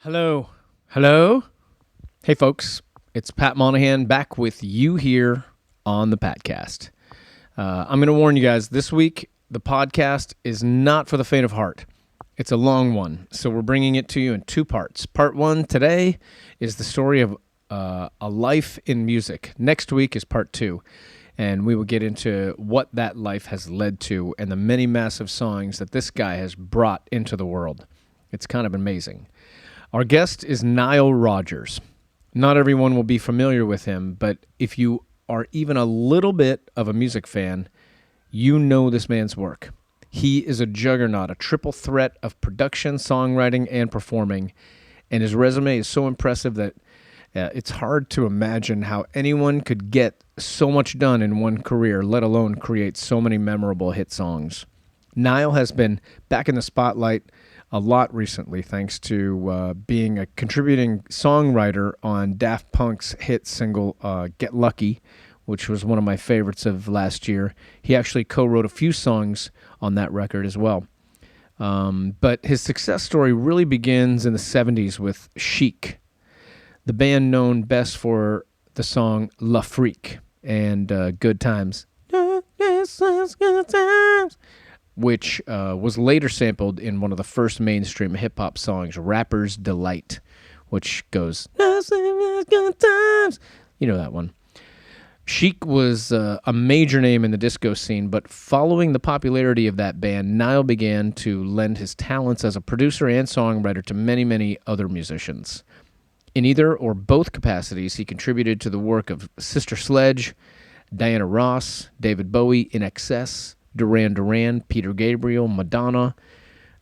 Hello. Hello. Hey, folks. It's Pat Monahan back with you here on the Patcast. I'm going to warn you guys, this week, the podcast is not for the faint of heart. It's a long one, so we're bringing it to you in two parts. Part one today is the story of a life in music. Next week is part two, and we will get into what that life has led to and the many massive songs that this guy has brought into the world. It's kind of amazing. Our guest is Nile Rodgers. Not everyone will be familiar with him, but if you are even a little bit of a music fan, you know this man's work. He is a juggernaut, a triple threat of production, songwriting, and performing, and his resume is so impressive that it's hard to imagine how anyone could get so much done in one career, let alone create so many memorable hit songs. Nile has been back in the spotlight a lot recently, thanks to being a contributing songwriter on Daft Punk's hit single Get Lucky, which was one of my favorites of last year. He actually co-wrote a few songs on that record as well. But his success story really begins in the 70s with Chic, the band known best for the song La Freak and Good Times. Good Times, which was later sampled in one of the first mainstream hip-hop songs, Rapper's Delight, which goes, good times. You know that one. Chic was a major name in the disco scene, but following the popularity of that band, Nile began to lend his talents as a producer and songwriter to many, many other musicians. In either or both capacities, he contributed to the work of Sister Sledge, Diana Ross, David Bowie, INXS, Duran Duran, Peter Gabriel, Madonna,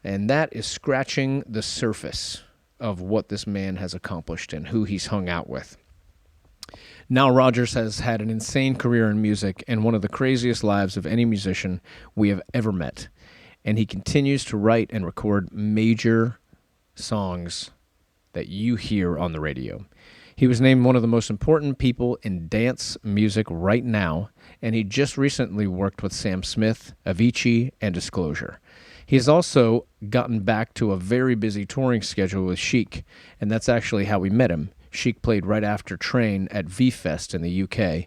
and that is scratching the surface of what this man has accomplished and who he's hung out with. Nile Rodgers has had an insane career in music and one of the craziest lives of any musician we have ever met, and he continues to write and record major songs that you hear on the radio. He was named one of the most important people in dance music right now, and he just recently worked with Sam Smith, Avicii, and Disclosure. He has also gotten back to a very busy touring schedule with Chic, and that's actually how we met him. Chic played right after Train at V-Fest in the UK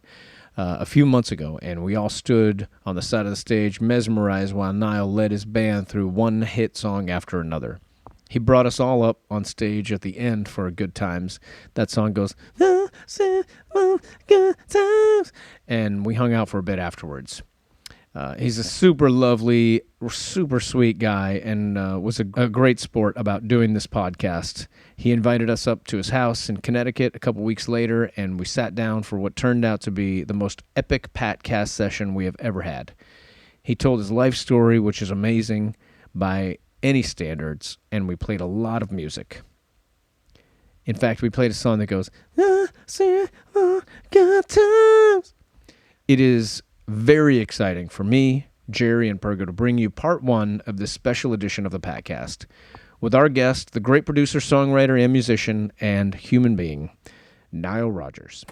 a few months ago, and we all stood on the side of the stage mesmerized while Nile led his band through one hit song after another. He brought us all up on stage at the end for a Good Times. That song goes, good times, and we hung out for a bit afterwards. He's a super lovely, super sweet guy, and was a great sport about doing this podcast. He invited us up to his house in Connecticut a couple weeks later, and we sat down for what turned out to be the most epic Patcast session we have ever had. He told his life story, which is amazing by any standards, and we played a lot of music. In fact, we played a song that goes, good times. It is very exciting for me, Jerry, and Pergo to bring you part one of this special edition of the Patcast with our guest, the great producer, songwriter, and musician, and human being, Nile Rodgers.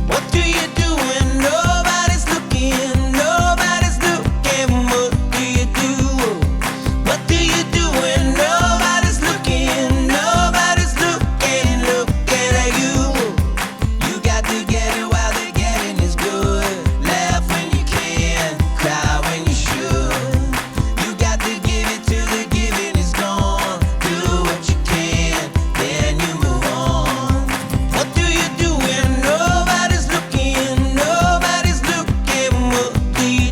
What do you do when nobody's looking? Nobody's looking. What do you do? What do you do when nobody's looking? Nobody's looking, looking at you. You got to get it while the getting is good. Laugh when you can, cry when you should. You got to give it till the giving is gone. Do what you can, then you move on. What do you do when nobody's looking? Nobody's looking. What do you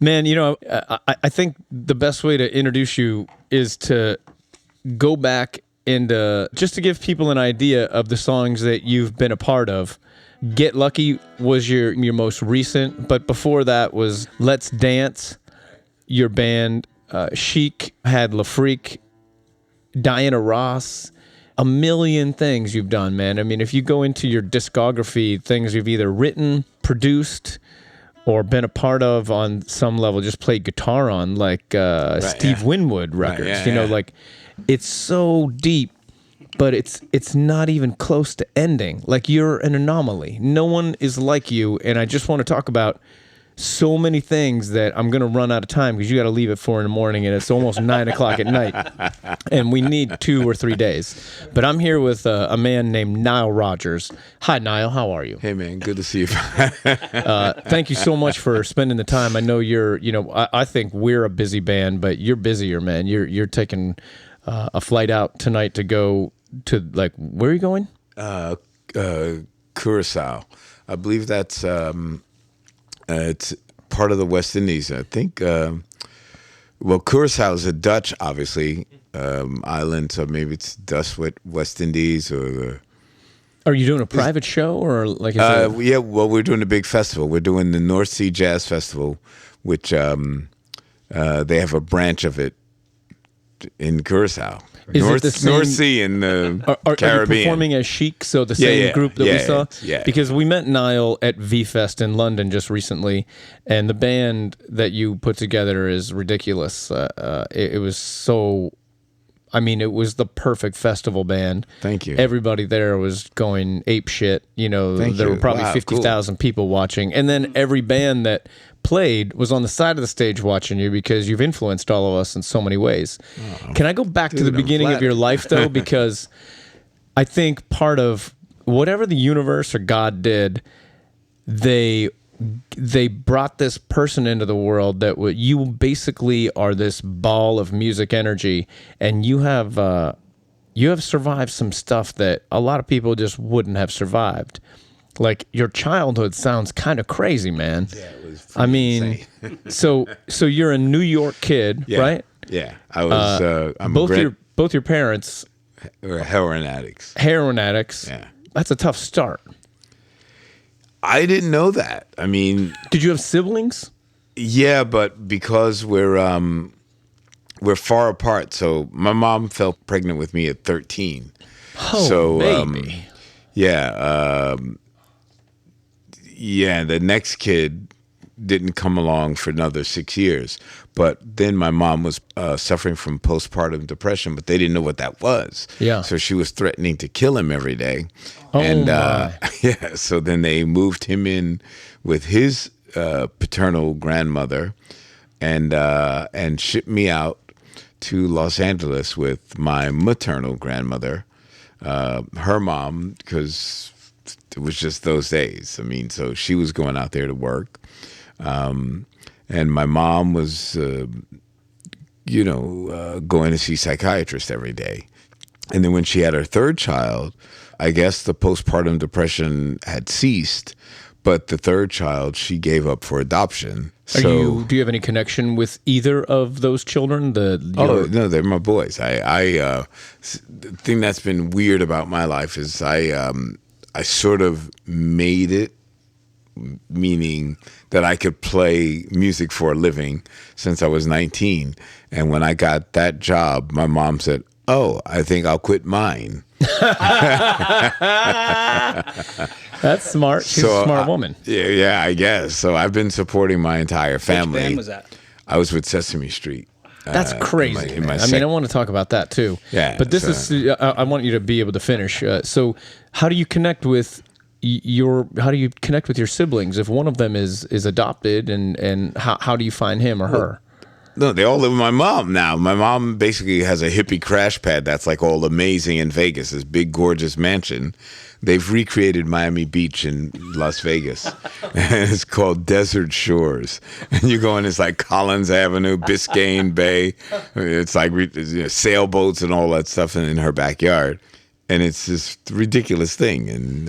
Man, I think the best way to introduce you is to go back and just to give people an idea of the songs that you've been a part of. Get Lucky was your most recent, but before that was Let's Dance, your band. Chic had La Freak, Diana Ross, a million things you've done, man. I mean, if you go into your discography, things you've either written, produced, or been a part of on some level, just played guitar on, like Steve Winwood records. Like it's so deep, but it's not even close to ending. Like you're an anomaly. No one is like you, and I just want to talk about so many things that I'm going to run out of time because you got to leave at 4 a.m. and it's almost 9 o'clock at night, and we need 2 or 3 days. But I'm here with a man named Nile Rodgers. Hi, Nile. How are you? Hey, man. Good to see you. Thank you so much for spending the time. I know I think we're a busy band, but you're busier, man. You're taking a flight out tonight to go to, like, where are you going? Curacao. I believe that's it's part of the West Indies. I think. Curacao is a Dutch, obviously, island. So maybe it's Dutch West Indies or. Are you doing a private show or like? Yeah. Well, we're doing a big festival. We're doing the North Sea Jazz Festival, which they have a branch of it in Curacao. North Sea in the Caribbean. Are you performing as Chic, so the same group that we saw? Yeah. Because we met Nile at V-Fest in London just recently, and the band that you put together is ridiculous. It was so... I mean, it was the perfect festival band. Thank you. Everybody there was going ape shit. There were probably 50,000 people watching. And then every band that played was on the side of the stage watching you because you've influenced all of us in so many ways. Can I go back to the beginning of your life, though? Because I think part of whatever the universe or God did, they brought this person into the world that you basically are this ball of music energy, and you have survived some stuff that a lot of people just wouldn't have survived. Like your childhood sounds kind of crazy, man. Yeah, it was. I mean, so you're a New York kid, right? Yeah, I was. Both your parents were heroin addicts. Heroin addicts. Yeah, that's a tough start. I didn't know that. I mean, did you have siblings? Yeah, but because we're far apart, so my mom fell pregnant with me at 13. Oh, so, baby. The next kid didn't come along for another 6 years. But then my mom was suffering from postpartum depression, but they didn't know what that was. Yeah. So she was threatening to kill him every day. Oh, and my. So then they moved him in with his paternal grandmother and shipped me out to Los Angeles with my maternal grandmother, her mom, because it was just those days. I mean, so she was going out there to work. And my mom was, going to see psychiatrists every day. And then when she had her third child, I guess the postpartum depression had ceased. But the third child, she gave up for adoption. Do you have any connection with either of those children? No, they're my boys. The thing that's been weird about my life is I sort of made it, meaning that I could play music for a living since I was 19. And when I got that job, my mom said, "Oh, I think I'll quit mine." That's smart. She's a smart woman. Yeah, I guess. So I've been supporting my entire family. Which band was that? I was with Sesame Street. That's crazy. I want to talk about that too. Yeah. But this is, I want you to be able to finish. So how do you connect with your siblings if one of them is adopted, and how do you find him or her? No, they all live with my mom now. My mom basically has a hippie crash pad that's like all amazing in Vegas, this big, gorgeous mansion. They've recreated Miami Beach in Las Vegas. And it's called Desert Shores. And you go in, it's like Collins Avenue, Biscayne Bay. It's like sailboats and all that stuff in her backyard. And it's this ridiculous thing. And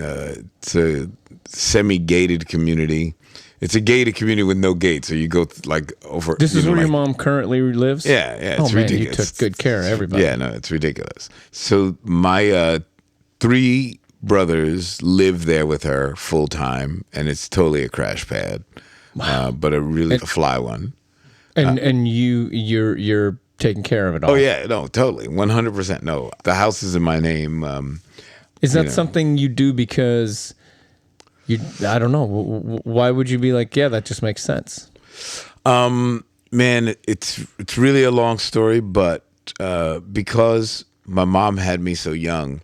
it's a semi-gated community. It's a gated community with no gate, so you go like over. This is where your mom currently lives? Yeah, it's man, ridiculous. You took good care of everybody. Yeah, no, it's ridiculous. So my 3 brothers live there with her full time, and it's totally a crash pad, but a fly one. And you're taking care of it all. Oh yeah, no, totally, 100%. No, the house is in my name. Is that something you do because I don't know. Why would you be like, yeah, that just makes sense? Man, it's really a long story, but because my mom had me so young,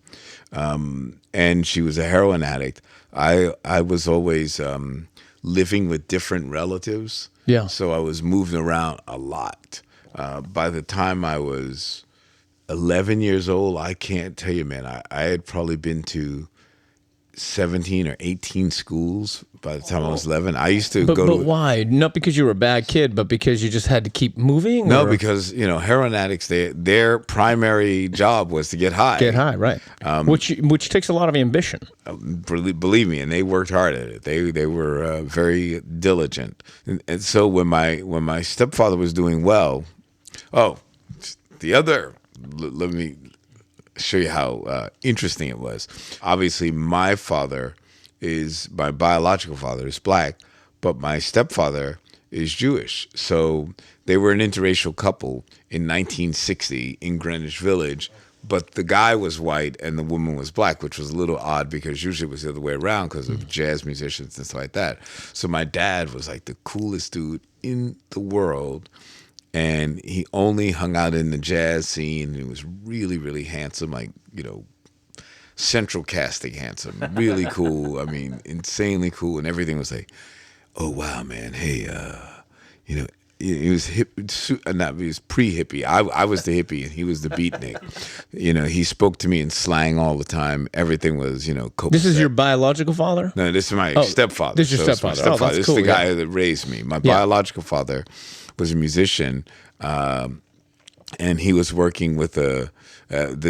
and she was a heroin addict, I was always living with different relatives. Yeah. So I was moving around a lot. By the time I was 11 years old, I can't tell you, man, I had probably been to 17 or 18 schools by the time I was 11. I used to go to... But why? Not because you were a bad kid, but because you just had to keep moving? No, or? because, heroin addicts, their primary job was to get high. Get high, right. Which takes a lot of ambition. Believe me, and they worked hard at it. They were very diligent. And so when my stepfather was doing well... let me show you how interesting it was. Obviously, my biological father is black, but my stepfather is Jewish. So they were an interracial couple in 1960 in Greenwich Village, but the guy was white and the woman was black, which was a little odd because usually it was the other way around because of jazz musicians and stuff like that. So my dad was like the coolest dude in the world. And he only hung out in the jazz scene. He was really, really handsome, like, central casting handsome, really cool. I mean, insanely cool. And everything was like, oh, wow, man. Hey, he was hip, he was pre-hippie. I was the hippie and he was the beatnik. He spoke to me in slang all the time. Everything was, This is your biological father? No, this is my stepfather. This is your stepfather. That's cool. This is the guy yeah. that raised me. My biological father was a musician, and he was working with the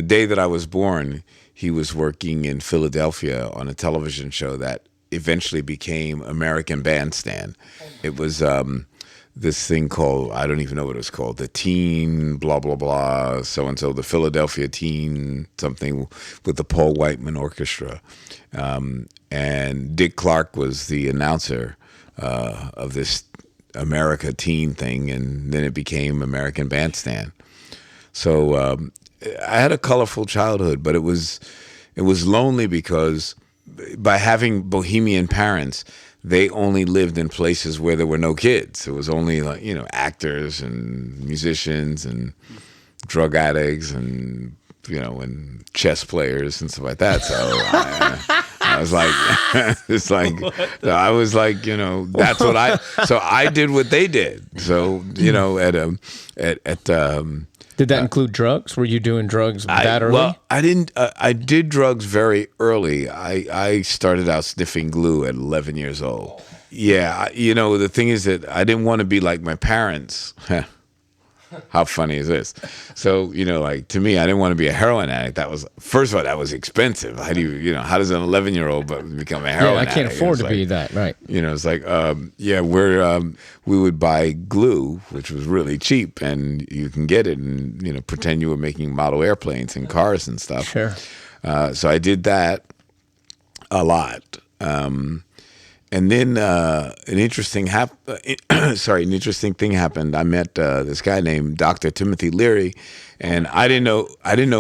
day that I was born, he was working in Philadelphia on a television show that eventually became American Bandstand. It was this thing called, I don't even know what it was called, the Teen blah, blah, blah, so-and-so, the Philadelphia Teen something with the Paul Whiteman Orchestra. And Dick Clark was the announcer of this America Teen thing, and then it became American Bandstand. So I had a colorful childhood, but it was lonely because by having bohemian parents, they only lived in places where there were no kids. It was only like, actors and musicians and drug addicts and, and chess players and stuff like that. So I was like, I was like, that's what so I did what they did. So, did that include drugs? Were you doing drugs that early? Well, I didn't. I did drugs very early. I started out sniffing glue at 11 years old. Yeah, the thing is that I didn't want to be like my parents. How funny is this? So, like to me, I didn't want to be a heroin addict. That was, first of all, that was expensive. How do you, how does an 11-year-old become a heroin addict? I can't afford to be that, right? It's like, we would buy glue, which was really cheap, and you can get it and, pretend you were making model airplanes and cars and stuff. Sure. So I did that a lot. And then an interesting thing happened. I met this guy named Dr. Timothy Leary, and I didn't know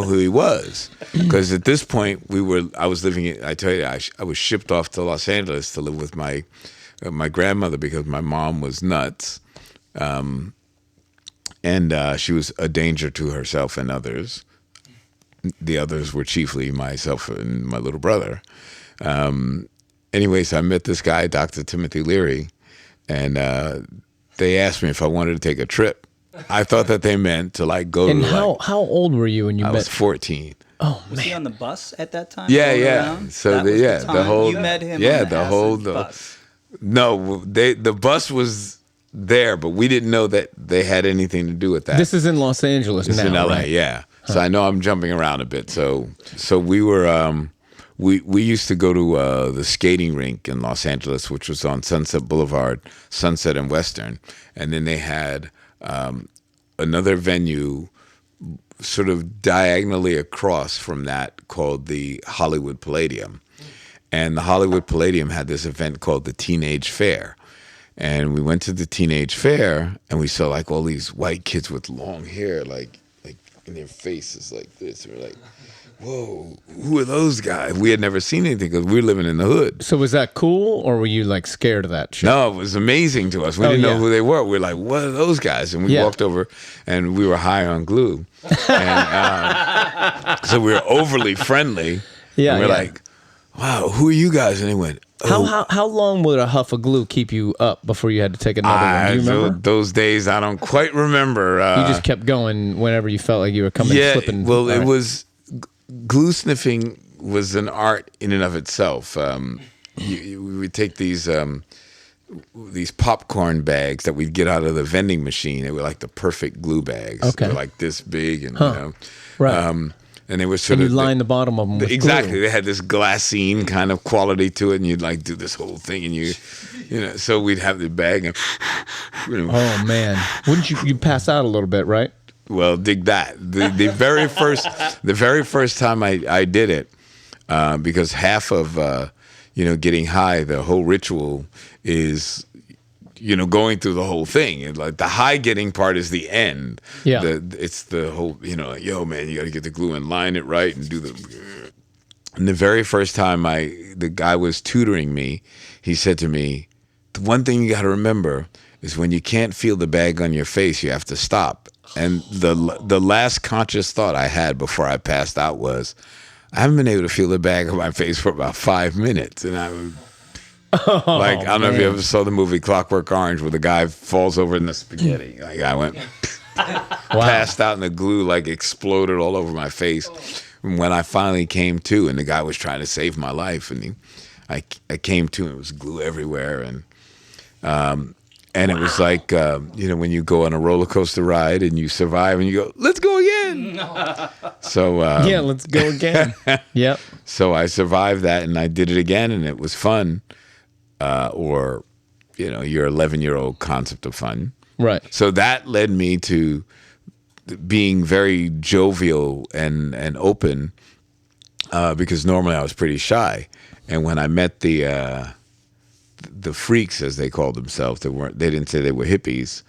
who he was because at this point I was living. I tell you, I was shipped off to Los Angeles to live with my grandmother because my mom was nuts, and she was a danger to herself and others. The others were chiefly myself and my little brother. Anyways, I met this guy, Dr. Timothy Leary, and they asked me if I wanted to take a trip. I thought that they meant to go and to how old were you when you met? I was 14. Oh, was he on the bus at that time? Yeah. Around? So the whole you met him. Yeah, on the bus. No, the bus was there, but we didn't know that they had anything to do with that. This is in Los Angeles It's now, in LA, right? yeah. So I know I'm jumping around a bit. So we were we used to go to the skating rink in Los Angeles, which was on Sunset Boulevard, Sunset and Western, and then they had another venue sort of diagonally across from that called the Hollywood Palladium. And the Hollywood Palladium had this event called the Teenage Fair. And we went to the Teenage Fair and we saw like all these white kids with long hair, like in their faces like this. We're like, whoa, who are those guys? We had never seen anything because we were living in the hood. So was that cool, or were you like scared of that shit? No, it was amazing to us. We didn't know who they were. We were like, what are those guys? And we walked over and we were high on glue. And so we were overly friendly. Yeah, and we're like, wow, who are you guys? And they went, How long would a huff of glue keep you up before you had to take another one? Do you remember? Those days, I don't quite remember. You just kept going whenever you felt like you were coming slipping. Well, it was glue sniffing was an art in and of itself. We would take these popcorn bags that we'd get out of the vending machine. They were like the perfect glue bags. Okay. They were like this big, and right. and they were sort and of you line the bottom of them with exactly. glue. They had this glassine kind of quality to it, and you'd like do this whole thing, and you know. So we'd have the bag, and oh man, wouldn't you pass out a little bit, right? Well, dig that. The very first time I did it, because half of getting high, the whole ritual is going through the whole thing. And like the high getting part is the end. Yeah. It's the whole, like, yo, man, you got to get the glue and line it right and do the. And the very first time the guy was tutoring me, he said to me, the one thing you got to remember is when you can't feel the bag on your face, you have to stop. And the last conscious thought I had before I passed out was, I haven't been able to feel the bag on my face for about 5 minutes. And I was I don't know if you ever saw the movie Clockwork Orange where the guy falls over in the spaghetti. Like I went, passed out and the glue like exploded all over my face. And when I finally came to, and the guy was trying to save my life, and I came to, and it was glue everywhere. And it was like, when you go on a roller coaster ride and you survive and you go, let's go again. So let's go again. Yep. So I survived that and I did it again and it was fun. Or your 11-year-old concept of fun. Right. So that led me to being very jovial and open because normally I was pretty shy. And when I met the freaks, as they called themselves, they didn't say they were hippies,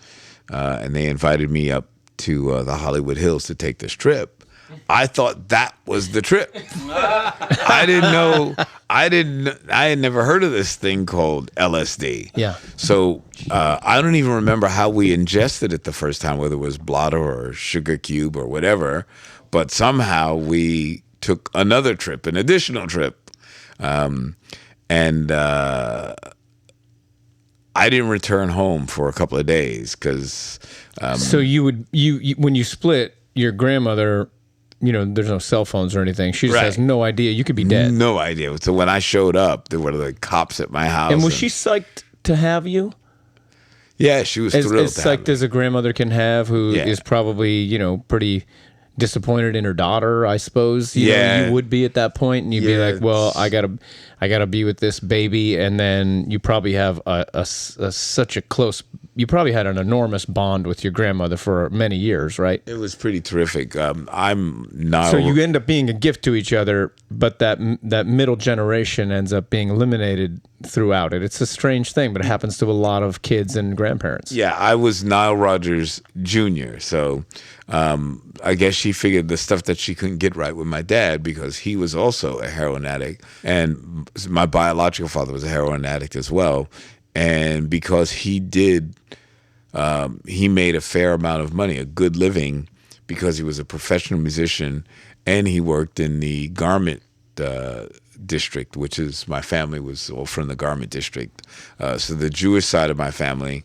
and they invited me up to the Hollywood Hills to take this trip. I thought that was the trip. I didn't know. I had never heard of this thing called LSD. Yeah. So I don't even remember how we ingested it the first time, whether it was blotter or sugar cube or whatever. But somehow we took another trip, an additional trip, and I didn't return home for a couple of days because. So you when you split, your grandmother. There's no cell phones or anything. She just has no idea. You could be dead. No idea. So when I showed up, there were the cops at my house. And was she psyched to have you? Yeah, she was thrilled as to have psyched me. as a grandmother can have, who is probably, pretty disappointed in her daughter, I suppose. You know, you would be at that point, and you'd be like, well, I gotta be with this baby. And then you probably have such a close, you probably had an enormous bond with your grandmother for many years, right? It was pretty terrific. I'm not. So you end up being a gift to each other, but that middle generation ends up being eliminated throughout it. It's a strange thing, but it happens to a lot of kids and grandparents. Yeah, I was Nile Rodgers Jr., so I guess she figured the stuff that she couldn't get right with my dad because he was also a heroin addict, and my biological father was a heroin addict as well. And because he did, he made a fair amount of money, a good living, because he was a professional musician, and he worked in the garment district, which is, my family was all from the garment district. So the Jewish side of my family,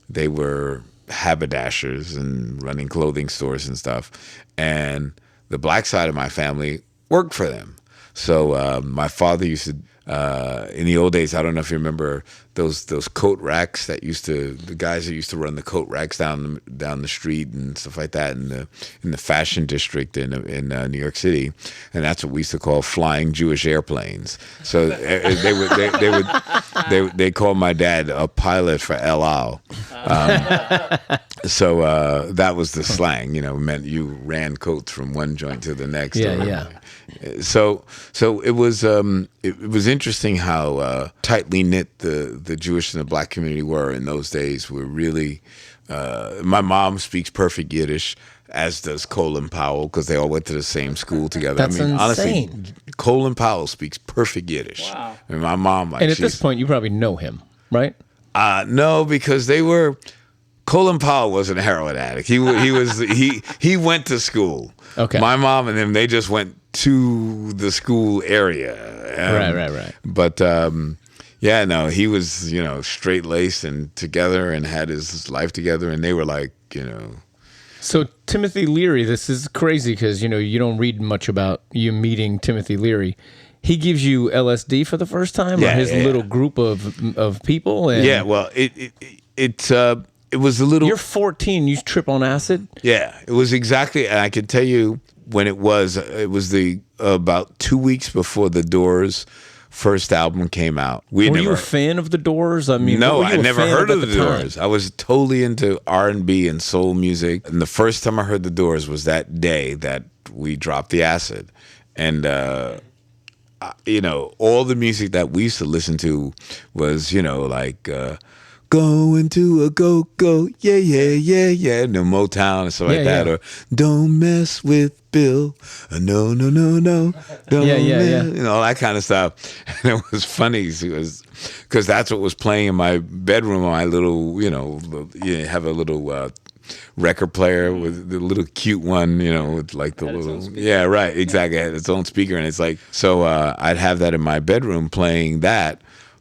they were haberdashers and running clothing stores and stuff. And the black side of my family worked for them. So my father used to, in the old days, I don't know if you remember those coat racks the guys that used to run the coat racks down the street and stuff like that in the fashion district in New York City, and that's what we used to call flying Jewish airplanes. So they called my dad a pilot for El Al. So that was the slang, meant you ran coats from one joint to the next. Yeah. So it was interesting how tightly knit the Jewish and the black community were in those days. We're really my mom speaks perfect Yiddish, as does Colin Powell, because they all went to the same school together. That's insane. Honestly, Colin Powell speaks perfect Yiddish. Wow. And my mom, and at this point, you probably know him, right? No, because Colin Powell was a heroin addict. He went to school. Okay. My mom and him, they just went to the school area. Right. But he was straight laced and together and had his life together, and they were like So Timothy Leary, this is crazy because you don't read much about you meeting Timothy Leary. He gives you LSD for the first time, or his little group of people. And well, it was a little. You're 14. You trip on acid. Yeah, it was exactly. And I can tell you when it was. It was about 2 weeks before the Doors' first album came out. Were you a fan of the Doors? I mean, no, I never heard of the time? Doors. I was totally into R&B and soul music, and the first time I heard the Doors was that day that we dropped the acid, and all the music that we used to listen to was like. Going to a go-go, yeah, no Motown and stuff like that, or don't mess with Bill, no, don't mess, all that kind of stuff. And it was funny because that's what was playing in my bedroom. My little, you have a little record player with the little cute one, with like the little, right, exactly, it had its own speaker, and it's like, so I'd have that in my bedroom playing that,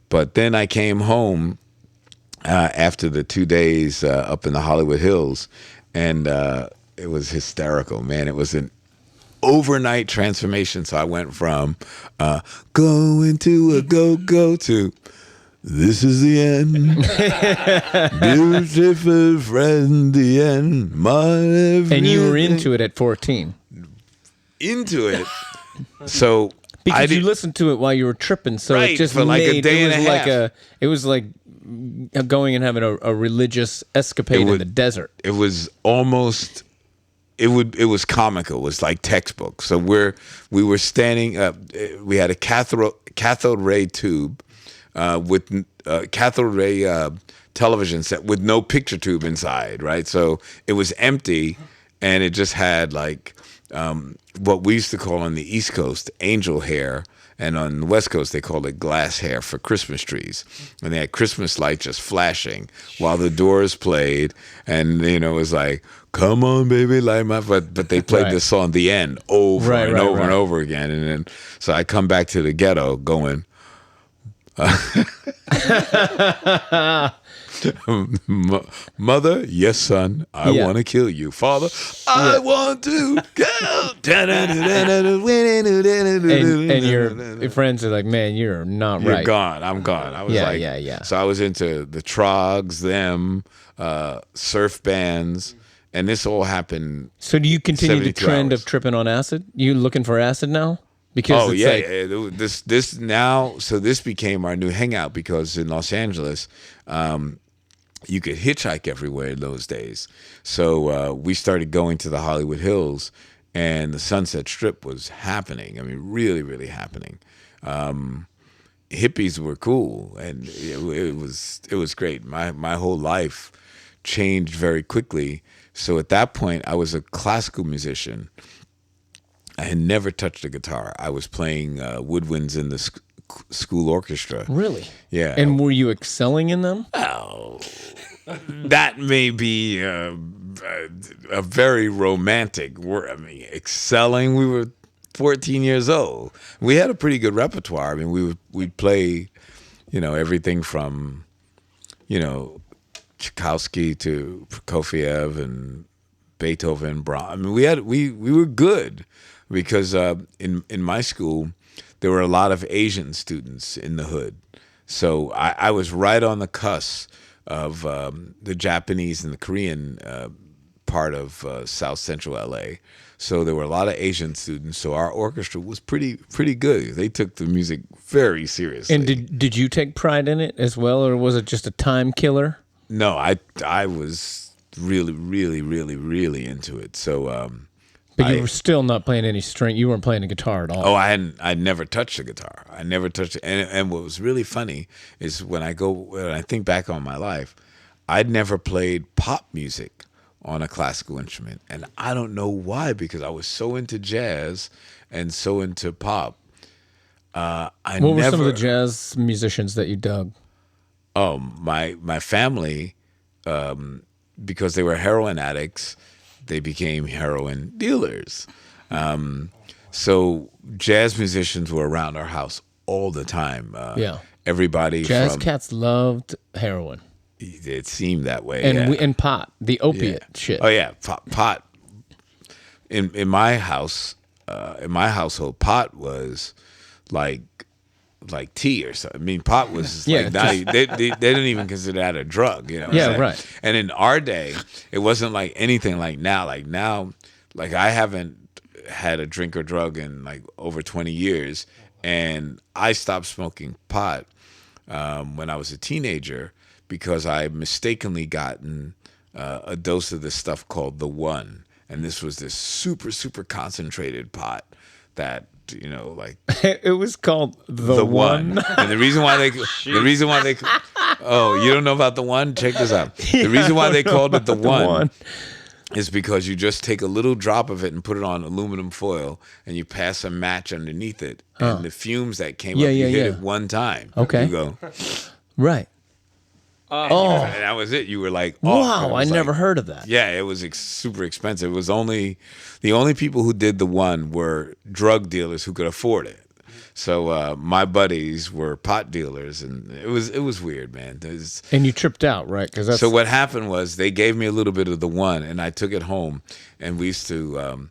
but then I came home. After the 2 days up in the Hollywood Hills, and it was hysterical, man. It was an overnight transformation. So I went from going to a go-go to this is the end, beautiful friend, the end, my everything. And you were into it at 14. Into it. So because you listened to it while you were tripping, so right, it just for like a day and a half. It was like going and having a religious escapade in the desert. It was almost. It was comical. It was like textbook. So we were standing up. We had a cathode ray tube with cathode ray television set with no picture tube inside. Right. So it was empty, and it just had like what we used to call on the East Coast angel hair. And on the West Coast, they called it glass hair for Christmas trees. And they had Christmas lights just flashing while the Doors played. And, it was like, come on, baby, light my... But they played this song, The End, over and over again. And then, so I come back to the ghetto going... Mother, yes, son, I want to kill you. Father, I want to kill. And your friends are like, man, you're not right. You're gone. I'm gone. I was like, So I was into the Trogs, them, surf bands, and this all happened. So do you continue the trend of tripping on acid? You looking for acid now? Because this now. So this became our new hangout because in Los Angeles, you could hitchhike everywhere in those days. So we started going to the Hollywood Hills, and the Sunset Strip was happening. I mean, really, really happening. Hippies were cool, and it was great. My whole life changed very quickly. So at that point, I was a classical musician. I had never touched a guitar. I was playing woodwinds in the school orchestra. Really? Yeah. And were you excelling in them? Oh, that may be a very romantic word. I mean, excelling. We were 14 years old. We had a pretty good repertoire. I mean, we'd play, everything from, Tchaikovsky to Prokofiev and Beethoven, Brahms. I mean, we were good. Because in my school, there were a lot of Asian students in the hood. So I was right on the cusp of the Japanese and the Korean part of South Central LA. So there were a lot of Asian students. So our orchestra was pretty good. They took the music very seriously. And did you take pride in it as well, or was it just a time killer? No, I was really into it. So But you were still not playing any string. You weren't playing the guitar at all. Oh, I'd never touched the guitar. I never touched it. And what was really funny is when I think back on my life, I'd never played pop music on a classical instrument. And I don't know why, because I was so into jazz and so into pop. What were some of the jazz musicians that you dug? Oh, my family, because they were heroin addicts, they became heroin dealers. So jazz musicians were around our house all the time. Everybody jazz cats loved heroin. It seemed that way. And pot, the opiate shit. Oh yeah, pot. In my house, in my household, pot was like tea or something. I mean, pot was they didn't even consider that a drug, you know. Yeah, right. And in our day, it wasn't like anything like now. Like now, like I haven't had a drink or drug in like over 20 years, and I stopped smoking pot when I was a teenager because I mistakenly gotten a dose of this stuff called the One, and this was this super concentrated pot that. You know, like it was called the One. And the reason why they oh, you don't know about the One? Check this out. The reason why they called it the one is because you just take a little drop of it and put it on aluminum foil, and you pass a match underneath it, and the fumes that came up, you hit it one time. Okay, you go right. And that was it. You were like, oh, wow, I never heard of that. Yeah, it was super expensive. It was the only people who did the One were drug dealers who could afford it. So my buddies were pot dealers, and it was weird, man. And you tripped out, right? So what happened was they gave me a little bit of the One, and I took it home, and we used to.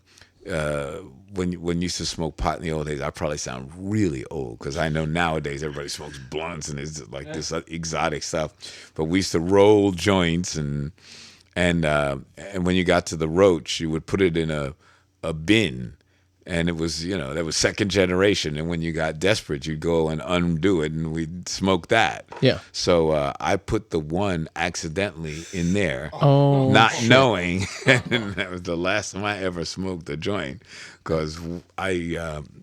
When you used to smoke pot in the old days, I probably sound really old because I know nowadays everybody smokes blunts and it's like this exotic stuff. But we used to roll joints and when you got to the roach, you would put it in a bin, and it was that was second generation. And when you got desperate, you'd go and undo it, and we'd smoke that. Yeah. So I put the One accidentally in there, not knowing, and that was the last time I ever smoked a joint. Because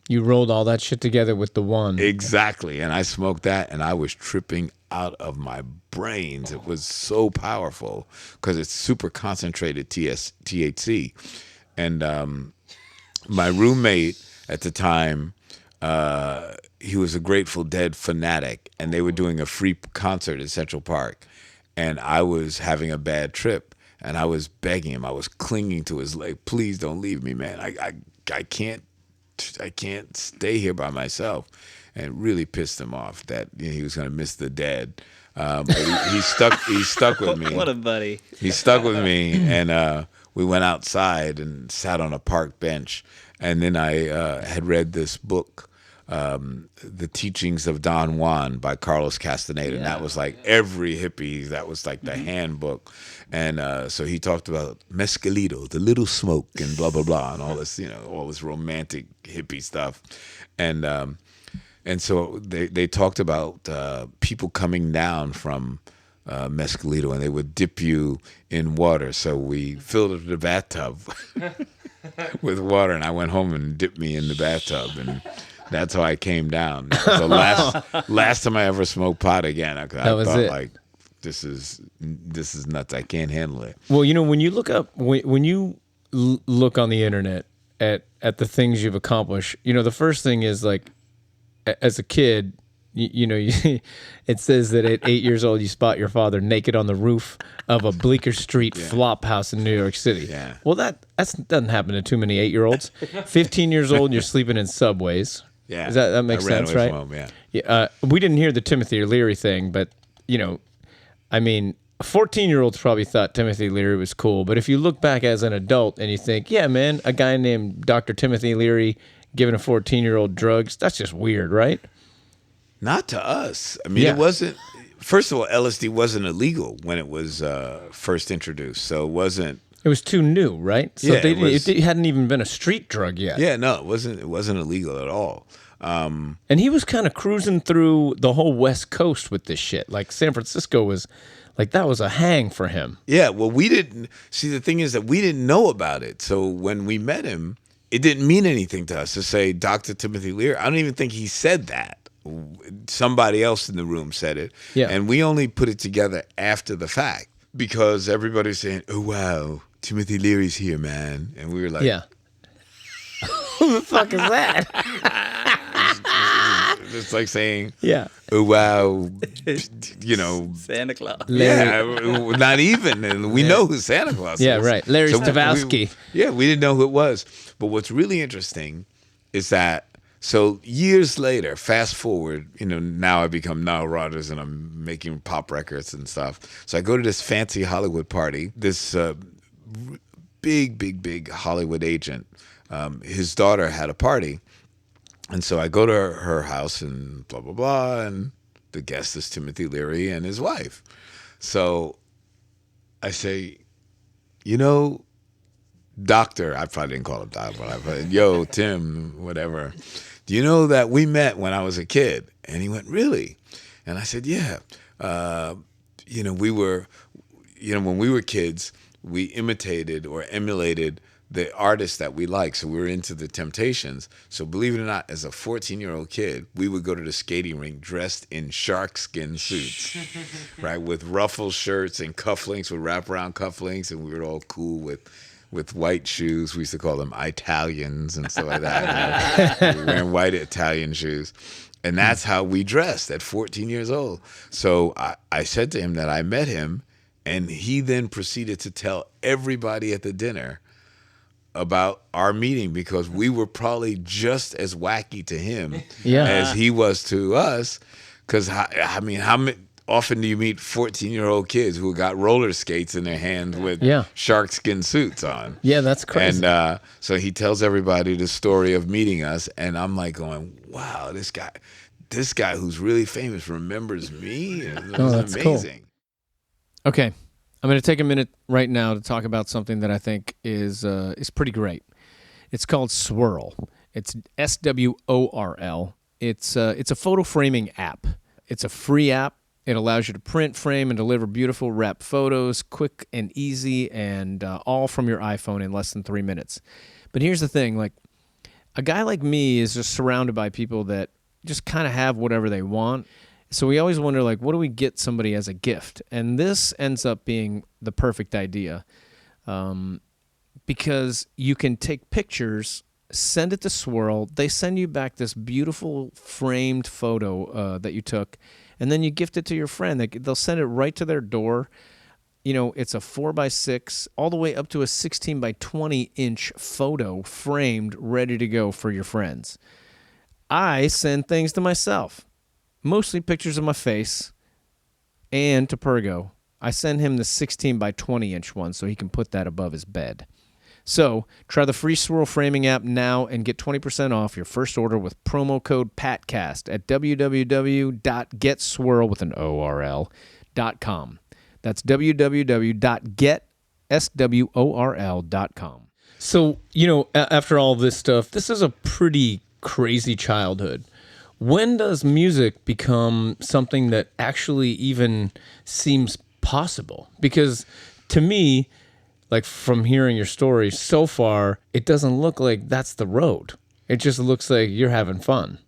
you rolled all that shit together with the One. Exactly. And I smoked that, and I was tripping out of my brains. It was so powerful because it's super concentrated THC. And my roommate at the time, he was a Grateful Dead fanatic, and they were doing a free concert at Central Park. And I was having a bad trip, and I was begging him. I was clinging to his leg. Please don't leave me, man. I can't stay here by myself, and it really pissed him off that he was going to miss the Dead. But he stuck with me. What a buddy! He stuck with me, and we went outside and sat on a park bench. And then I had read this book, The Teachings of Don Juan by Carlos Castaneda, and that was like every hippie. That was like the handbook. And so he talked about mescalito, the little smoke, and blah blah blah, and all this, all this romantic hippie stuff. And so they talked about people coming down from mescalito, and they would dip you in water. So we filled the bathtub with water, and I went home and dipped me in the bathtub, and that's how I came down. That was the last time I ever smoked pot again. I thought it. Like, this is nuts. I can't handle it. Well, when you look up, when you look on the internet at the things you've accomplished, the first thing is like, as a kid, it says that at 8 years old you spot your father naked on the roof of a Bleecker Street flop house in New York City. Yeah. Well, that doesn't happen to too many 8-year-olds. 15 years old, you're sleeping in subways. Yeah, that makes sense, right? Home, we didn't hear the Timothy Leary thing, but I mean, a 14-year-old probably thought Timothy Leary was cool. But if you look back as an adult and you think, yeah, man, a guy named Dr. Timothy Leary giving a 14-year-old drugs, that's just weird, right? Not to us. I mean, Yeah. it wasn't. First of all, LSD wasn't illegal when it was first introduced, so it wasn't. It was too new, right? So Yeah, it hadn't even been a street drug yet. Yeah, no, it wasn't. It wasn't illegal at all. And he was kind of cruising through the whole West Coast with this shit. Like San Francisco was, like that was a hang for him. Yeah, well, we didn't see. The thing is that we didn't know about it. So when we met him, it didn't mean anything to us to say Dr. Timothy Leary. I don't even think he said that. Somebody else in the room said it. Yeah. And we only put it together after the fact because everybody's saying, "Oh wow, Timothy Leary's here, man," and we were like, Yeah. Who the fuck is that? It's like saying, Yeah. "Oh wow," you know. Santa Claus. Yeah, not even, and we know who Santa Claus Yeah, is. right. Larry So Stavowski. we didn't know who it was. But what's really interesting is that, so years later, fast forward, now I become Nile Rodgers and I'm making pop records and stuff. So I go to this fancy Hollywood party, this big Hollywood agent, his daughter had a party. And so I go to her house and blah, blah, blah. And the guest is Timothy Leary and his wife. So I say, Doctor, I probably didn't call him Doctor, but I said, yo, Tim, whatever. Do you know that we met when I was a kid? And he went, really? And I said, yeah. We were, when we were kids, we imitated or emulated the artists that we like. So we were into the Temptations. So believe it or not, as a 14-year-old kid, we would go to the skating rink dressed in shark skin suits, right? With ruffle shirts and cufflinks, with wraparound cufflinks. And we were all cool with white shoes. We used to call them Italians and stuff like that. We were wearing white Italian shoes. And that's how we dressed at 14 years old. So I said to him that I met him, and he then proceeded to tell everybody at the dinner about our meeting because we were probably just as wacky to him as he was to us. Because, I mean, how often do you meet 14-year-old kids who got roller skates in their hands with shark skin suits on? Yeah, that's crazy. And so he tells everybody the story of meeting us, and I'm like going, wow, this guy who's really famous remembers me? That's amazing. Cool. Okay. I'm going to take a minute right now to talk about something that I think is pretty great. It's called Swirl. It's SWORL. It's a photo framing app. It's a free app. It allows you to print, frame, and deliver beautiful wrap photos, quick and easy, and all from your iPhone in less than 3 minutes. But here's the thing, like a guy like me is just surrounded by people that just kind of have whatever they want. So we always wonder, like, what do we get somebody as a gift? And this ends up being the perfect idea because you can take pictures, send it to Swirl. They send you back this beautiful framed photo that you took, and then you gift it to your friend. They'll send it right to their door. It's a 4x6 all the way up to a 16 by 20 inch photo framed, ready to go for your friends. I send things to myself. Mostly pictures of my face, and to Pergo. I send him the 16 by 20 inch one so he can put that above his bed. So try the free Swirl framing app now and get 20% off your first order with promo code PATCAST at www.getswirl.com. That's www.getsworl.com. So, after all this stuff, this is a pretty crazy childhood. When does music become something that actually even seems possible? Because to me, like from hearing your story so far, it doesn't look like that's the road. It just looks like you're having fun.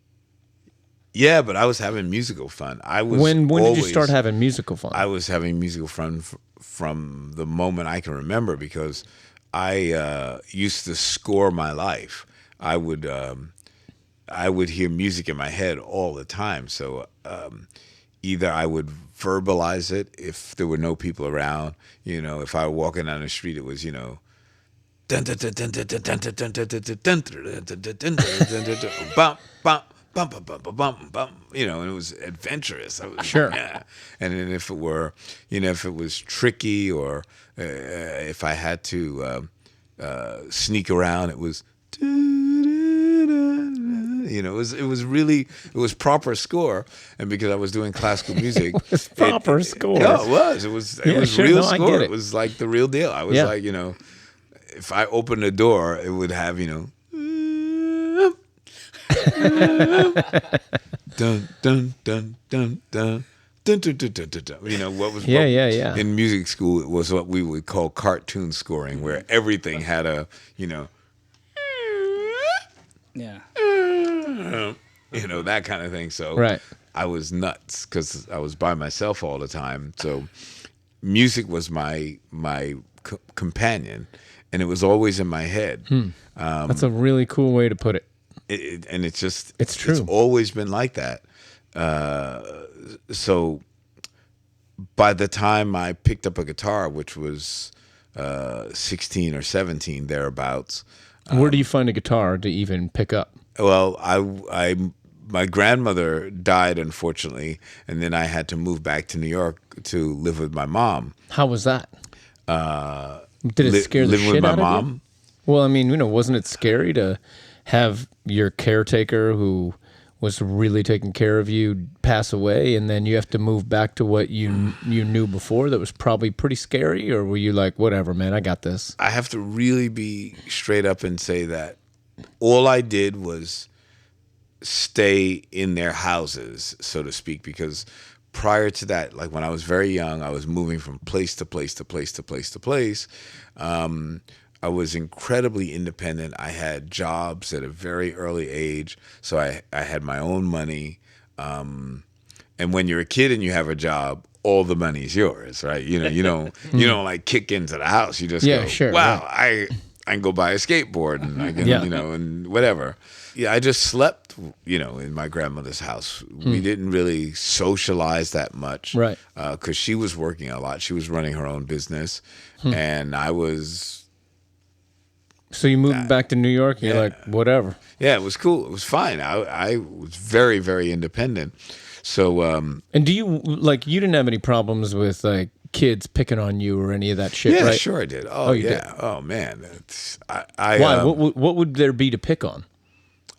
Yeah, but I was having musical fun. When did you start having musical fun? I was having musical fun from the moment I can remember because I used to score my life. I would hear music in my head all the time. So either I would verbalize it if there were no people around. If I were walking down the street, it was, bum, bum, bum, bum, bum, bum, bum, bum, and it was adventurous. Sure. Yeah. And then if it were, if it was tricky or if I had to sneak around, it was, You know, it was proper score, and because I was doing classical music, It's proper score. No, it was sure, real no, I score. get It it. was like the real deal. I was like, you know, if I opened the door, it would have, you know, dun dun dun dun dun. Dun, dun, dun, dun, dun, dun. You know what was Yeah. in music school? It was what we would call cartoon scoring, where everything had a, you know, Yeah. you know, that kind of thing. So Right. I was nuts because I was by myself all the time. So music was my companion, and it was always in my head. That's a really cool way to put it. And it's just It's true. It's always been like that. So by the time I picked up a guitar, which was 16 or 17 thereabouts, Where do you find a guitar to even pick up? well, my grandmother died, unfortunately, and then I had to move back to New York to live with my mom. How was that? Did it scare the living shit with my out of mom? you? Well, I mean, you know, wasn't it scary to have your caretaker who was really taking care of you pass away, and then you have to move back to what you knew before? That was probably pretty scary. Or were you like, whatever, man, I got this? I have to really be straight up and say that all I did was stay in their houses, so to speak, because prior to that, like when I was very young, I was moving from place to place to place to place to place. I was incredibly independent. I had jobs at a very early age, so I had my own money. And when you're a kid and you have a job, all the money's yours, right? You know, you don't like kick into the house. You just Yeah, go, sure, wow, right. I can go buy a skateboard and I can, Yeah. you know, and whatever. Yeah, I just slept, you know, in my grandmother's house. We didn't really socialize that much, Right. Because she was working a lot. She was running her own business, and I was. So you moved back to New York, and you're Yeah. like, whatever. Yeah, it was cool. It was fine. I was very, very independent. So, And do you, like, you didn't have any problems with, like, kids picking on you or any of that shit, yeah, right? sure I did. Oh, you yeah. did? Oh, man. I Why? What would there be to pick on?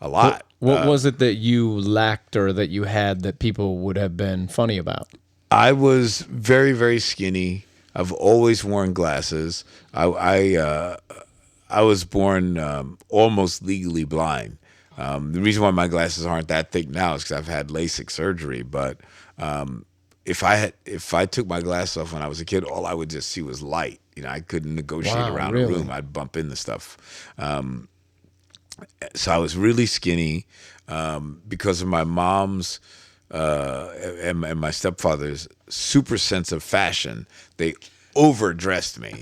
a lot. What was it that you lacked or that you had that people would have been funny about? I was very, very skinny. I've always worn glasses. I was born almost legally blind. The reason why my glasses aren't that thick now is because I've had LASIK surgery. But if I took my glasses off when I was a kid, all I would just see was light. You know, I couldn't negotiate Wow, around really? a room. I'd bump into stuff. So I was really skinny because of my mom's and my stepfather's super sense of fashion. They overdressed me.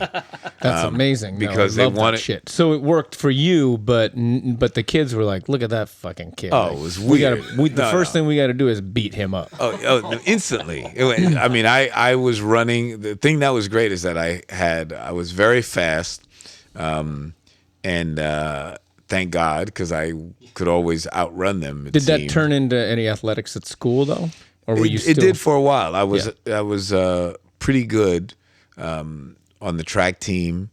That's amazing. No, because I they love that wanted- shit. So it worked for you, but the kids were like, "Look at that fucking kid." Oh, Like, it was We weird. gotta, the No, first no. thing we got to do is beat him up. Oh, instantly. I mean, I was running. The thing that was great is that I was very fast, and thank God, because I could always outrun them. Did that turn into any athletics at school though, or were you still? It did for a while. I was pretty good on the track team.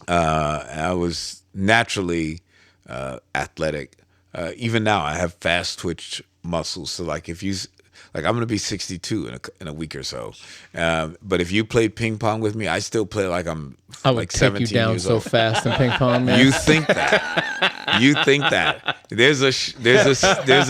I was naturally athletic. Even now, I have fast twitch muscles. So, like, I'm going to be 62 in a week or so. But if you played ping pong with me, I still play like I'm I would like take 17 you down years so old. fast in ping pong, man. You think that? You think that? There's a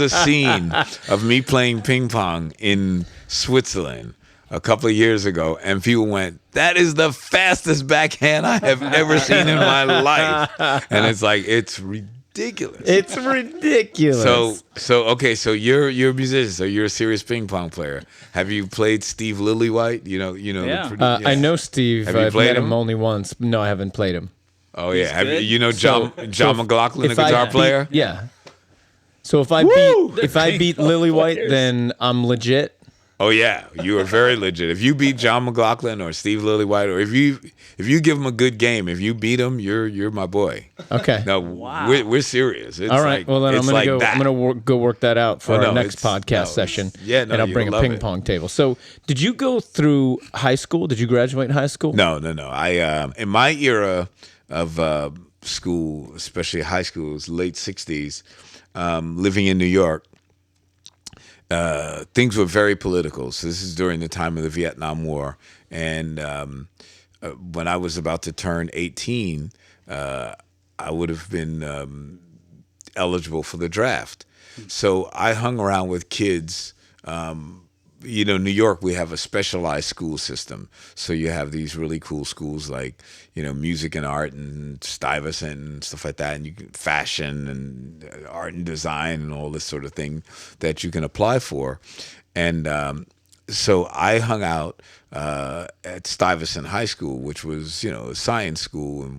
scene of me playing ping pong in Switzerland a couple of years ago, and people went, "That is the fastest backhand I have ever seen in my life," and it's like it's ridiculous. It's ridiculous. So you're a musician, so you're a serious ping pong player. Have you played Steve Lillywhite? You know. Yeah. Yeah. I know Steve. Have you I've played met him him? only once. No, I haven't played him. Oh yeah. Have good. you know John So McLaughlin, a if I guitar beat- player? Yeah. So if I beat Lillywhite, then I'm legit. Oh yeah, you are very legit. If you beat John McLaughlin or Steve Lillywhite, or if you give him a good game, if you beat him, you're my boy. Okay. No, we're serious. It's All right. like, Well, then I'm it's gonna like go. that. I'm gonna go work that out for Oh, our no, next it's- podcast no, session. yeah, no, and I'll you'll bring a love ping it. pong table. So, did you go through high school? Did you graduate high school? No. I in my era of school, especially high school, it was late '60s. living in New York, things were very political. So this is during the time of the Vietnam War. And when I was about to turn 18, I would have been eligible for the draft. So I hung around with kids. New York, we have a specialized school system. So you have these really cool schools like, music and art and Stuyvesant and stuff like that. And you can fashion and art and design and all this sort of thing that you can apply for. And so I hung out at Stuyvesant High School, which was, a science school.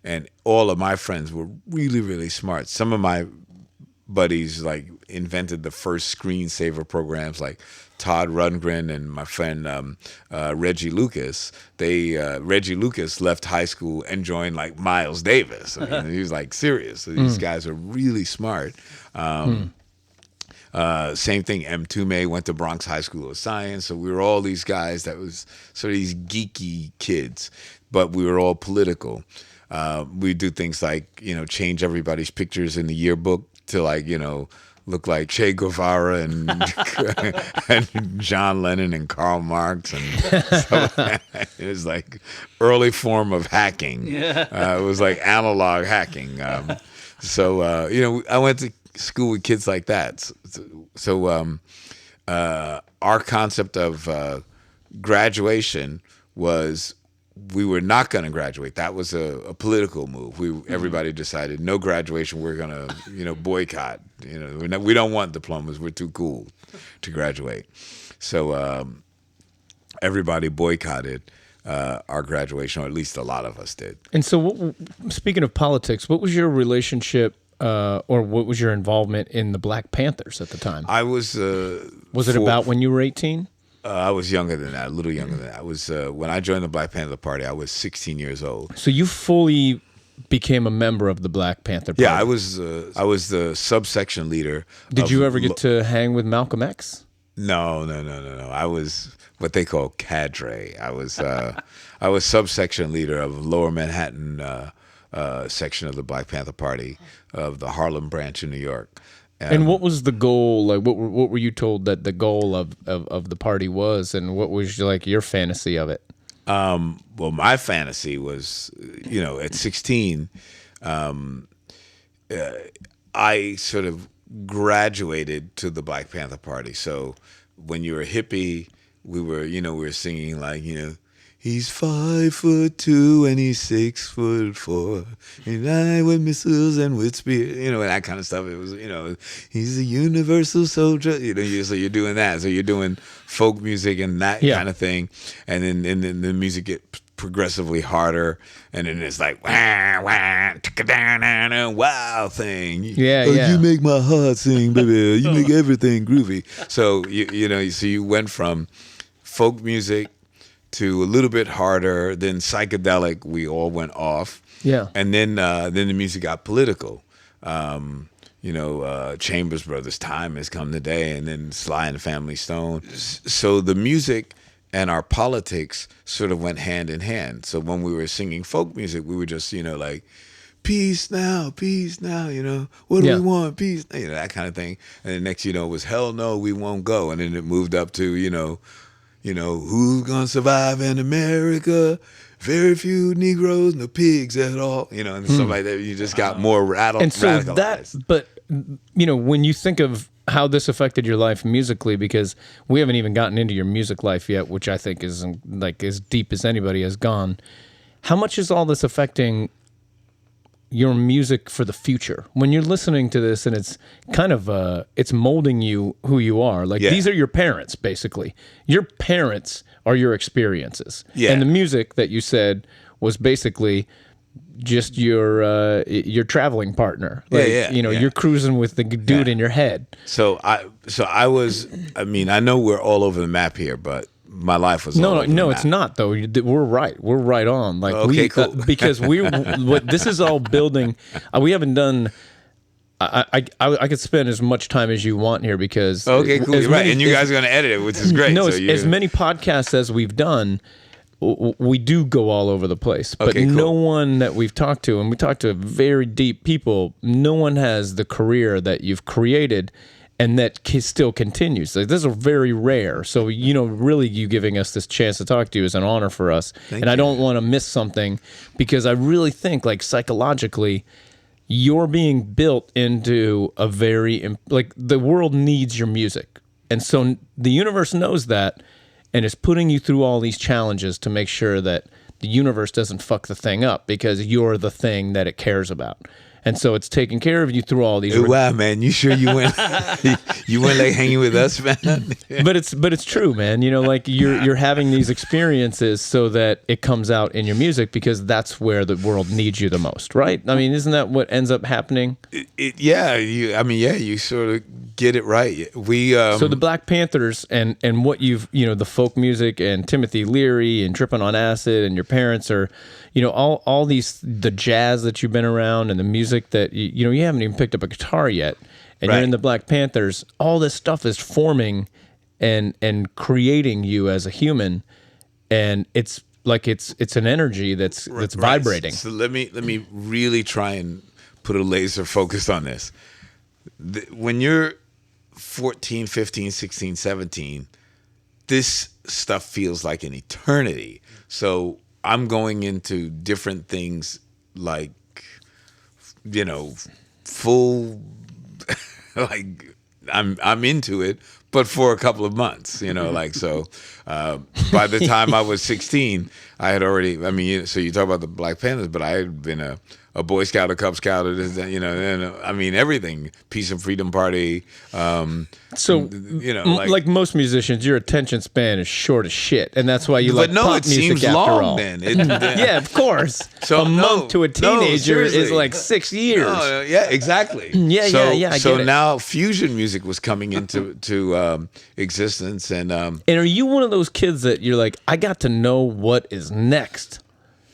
And all of my friends were really, really smart. Some of my buddies like invented the first screensaver programs, like Todd Rundgren and my friend Reggie Lucas. Reggie Lucas left high school and joined like Miles Davis. I mean, he was like serious. So these guys are really smart. Same thing. M. Tume went to Bronx High School of Science. So we were all these guys that was sort of these geeky kids, but we were all political. We do things like, change everybody's pictures in the yearbook to like, look like Che Guevara and and John Lennon and Karl Marx and stuff like that. It was like early form of hacking. It was like analog hacking. I went to school with kids like that. So our concept of graduation was we were not going to graduate. That was a political move. Everybody decided no graduation. We're going to boycott. We don't want diplomas. We're too cool to graduate. So everybody boycotted our graduation, or at least a lot of us did. And so, speaking of politics, what was your relationship or what was your involvement in the Black Panthers at the time? I was. Was it about when you were 18? I was younger than that, a little younger than that. I was when I joined the Black Panther Party, I was 16 years old. So you fully became a member of the Black Panther Party? Yeah, I was the subsection leader. Did you ever get to hang with Malcolm X? No. I was what they call cadre. I was subsection leader of Lower Manhattan section of the Black Panther Party of the Harlem branch in New York. And what was the goal? Like, what were you told that the goal of the party was, and what was like your fantasy of it? Well, my fantasy was, at 16, I sort of graduated to the Black Panther Party. So when you were a hippie, we were singing like, he's 5'2" and he's 6'4", and I with missiles and with spears, and that kind of stuff. It was, he's a universal soldier. So you're doing that. So you're doing folk music and that kind of thing, and then the music gets progressively harder, and then it's like wah wah down wow thing. You make my heart sing, baby. You make everything groovy. So you went from folk music to a little bit harder, then psychedelic. We all went off, and then the music got political. Chambers Brothers' Time Has Come Today, and then Sly and the Family Stone. So the music and our politics sort of went hand in hand. So when we were singing folk music, we were just like, peace now, what do we want, peace, that kind of thing. And the next it was hell no, we won't go. And then it moved up to who's gonna survive in America? Very few Negroes, no pigs at all. And stuff like that. You just got more radicalized. And so but when you think of how this affected your life musically, because we haven't even gotten into your music life yet, which I think is like as deep as anybody has gone. How much is all this affecting your music for the future? When you're listening to this and it's kind of it's molding you who you are. Like these are your parents, basically. Your parents are your experiences. Yeah. And the music that you said was basically just your traveling partner. Like, you're cruising with the dude in your head. So I was, I know we're all over the map here, but my life was no, it's not though. We're right. We're right on. Like okay, cool. Because this is all building. We haven't done. I could spend as much time as you want here because okay, cool. You're right, and you guys are going to edit it, which is great. No, as many podcasts as we've done, we do go all over the place, but Okay, cool. no one that we've talked to, and we talked to very deep people, no one has the career that you've created and that still continues. Like, this is very rare. So, really you giving us this chance to talk to you is an honor for us. Thank I you. don't want to miss something, because I really think, like, psychologically, you're being built into a the world needs your music. And so the universe knows that and is putting you through all these challenges to make sure that the universe doesn't fuck the thing up, because you're the thing that it cares about. And so it's taking care of you through all these. Wow, man! You sure you went? You went like hanging with us, man? But it's true, man. Like you're having these experiences so that it comes out in your music, because that's where the world needs you the most, right? I mean, isn't that what ends up happening? You sort of get it right. We So the Black Panthers and what you've the folk music and Timothy Leary and Tripping on Acid, and your parents are, all these, the jazz that you've been around and the music that you haven't even picked up a guitar yet, and Right. you're in the Black Panthers. All this stuff is forming and creating you as a human, and it's like it's an energy that's vibrating. So let me really try and put a laser focus on this. When you're 14, 15, 16, 17, this stuff feels like an eternity. So I'm going into different things like, full, like I'm into it, but for a couple of months, so by the time I was 16, I had already, so you talk about the Black Panthers, but I had been a Boy Scout, a Cub Scout, everything, Peace and Freedom Party. So, like most musicians, your attention span is short as shit, and that's why you like pop it music seems after long all. then. Yeah, of course. So a month to a teenager is seriously. like 6 years. No, yeah, exactly. Yeah. I So get it. now fusion music was coming into existence, and And are you one of those kids that you're like, I got to know what is next?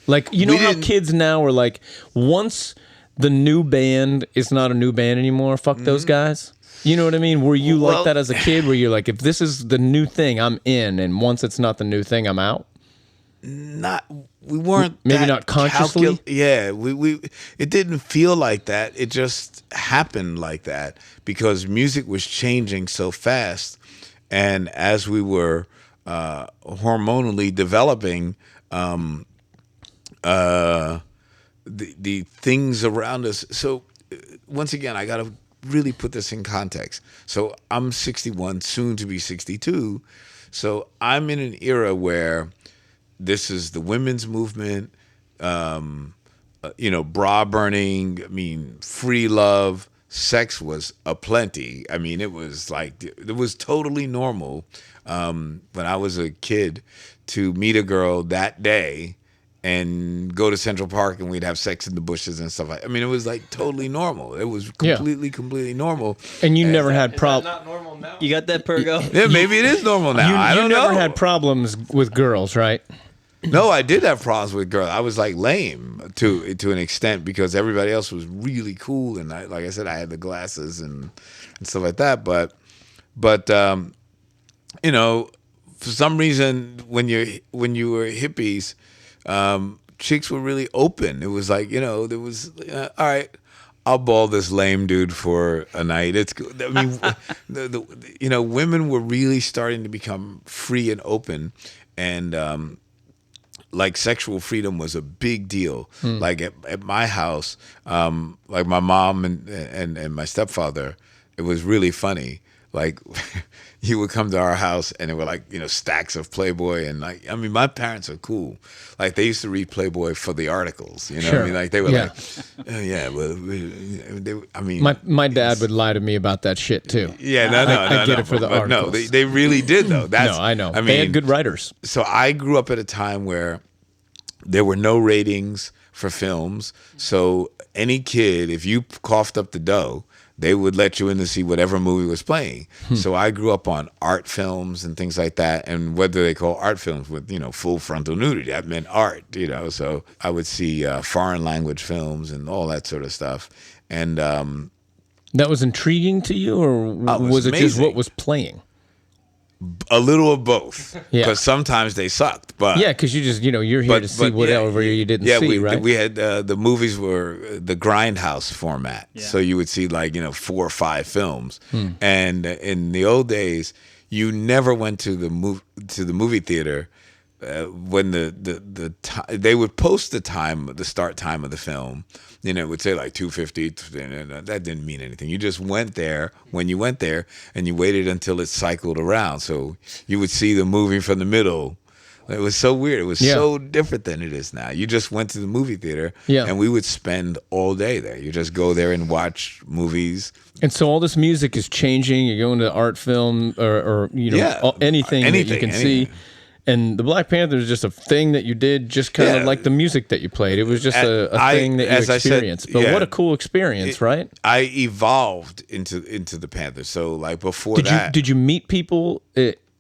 Like, We how didn't- kids now are like, once the new band is not a new band anymore, fuck those guys. You know what I mean? Were you like Well- that as a kid, where you're like, if this is the new thing, I'm in, and once it's not the new thing, I'm out? we weren't Maybe that not consciously? we it didn't feel like that. It just happened like that because music was changing so fast, and as we were hormonally developing, the things around us. So once again, I got to really put this in context. So I'm 61, soon to be 62. So I'm in an era where this is the women's movement, bra burning, free love, sex was aplenty. It was totally normal when I was a kid to meet a girl that day and go to Central Park and we'd have sex in the bushes and stuff like that. It was like totally normal. It was completely normal. And you never had problems. Not normal now. You got that, Pergo? Yeah, maybe it is normal now. I don't know. You never had problems with girls, right? No, I did have problems with girls. I was like lame to an extent because everybody else was really cool, and like I said, I had the glasses and stuff like that. But for some reason, when you were hippies, chicks were really open. It was like there was all right. I'll ball this lame dude for a night. It's good. Women were really starting to become free and open, and like sexual freedom was a big deal. Like at my house, like my mom and my stepfather, it was really funny. Like you would come to our house and it were like, stacks of Playboy and my parents are cool. Like they used to read Playboy for the articles, Sure. Like they were Yeah. My dad would lie to me about that shit too. I get it for the but no, articles. they really did though. That's, No, I know. They had good writers. So I grew up at a time where there were no ratings for films. So any kid, if you coughed up the dough, they would let you in to see whatever movie was playing. So I grew up on art films and things like that. And whether they call art films with, full frontal nudity, that meant art, So I would see foreign language films and all that sort of stuff. And That was intriguing to you, or it was was it just amazing. what was playing? A little of both, Yeah. because sometimes they sucked. But Yeah, because you just, you're here to see whatever you didn't see, right? We had the movies were the grindhouse format, so you would see 4 or 5 films, and in the old days, you never went to the movie theater. When they would post the start time of the film, it would say 2:50. That didn't mean anything. You just went there when you went there, and you waited until it cycled around. So you would see the movie from the middle. It was so weird. It was so different than it is now. You just went to the movie theater, and we would spend all day there. You just go there and watch movies. And so all this music is changing. You're going to art film or anything that you can see. And the Black Panther is just a thing that you did, just kind of like the music that you played. It was just a thing that you experienced. But what a cool experience, right? I evolved into the Panther. So before that, did you meet people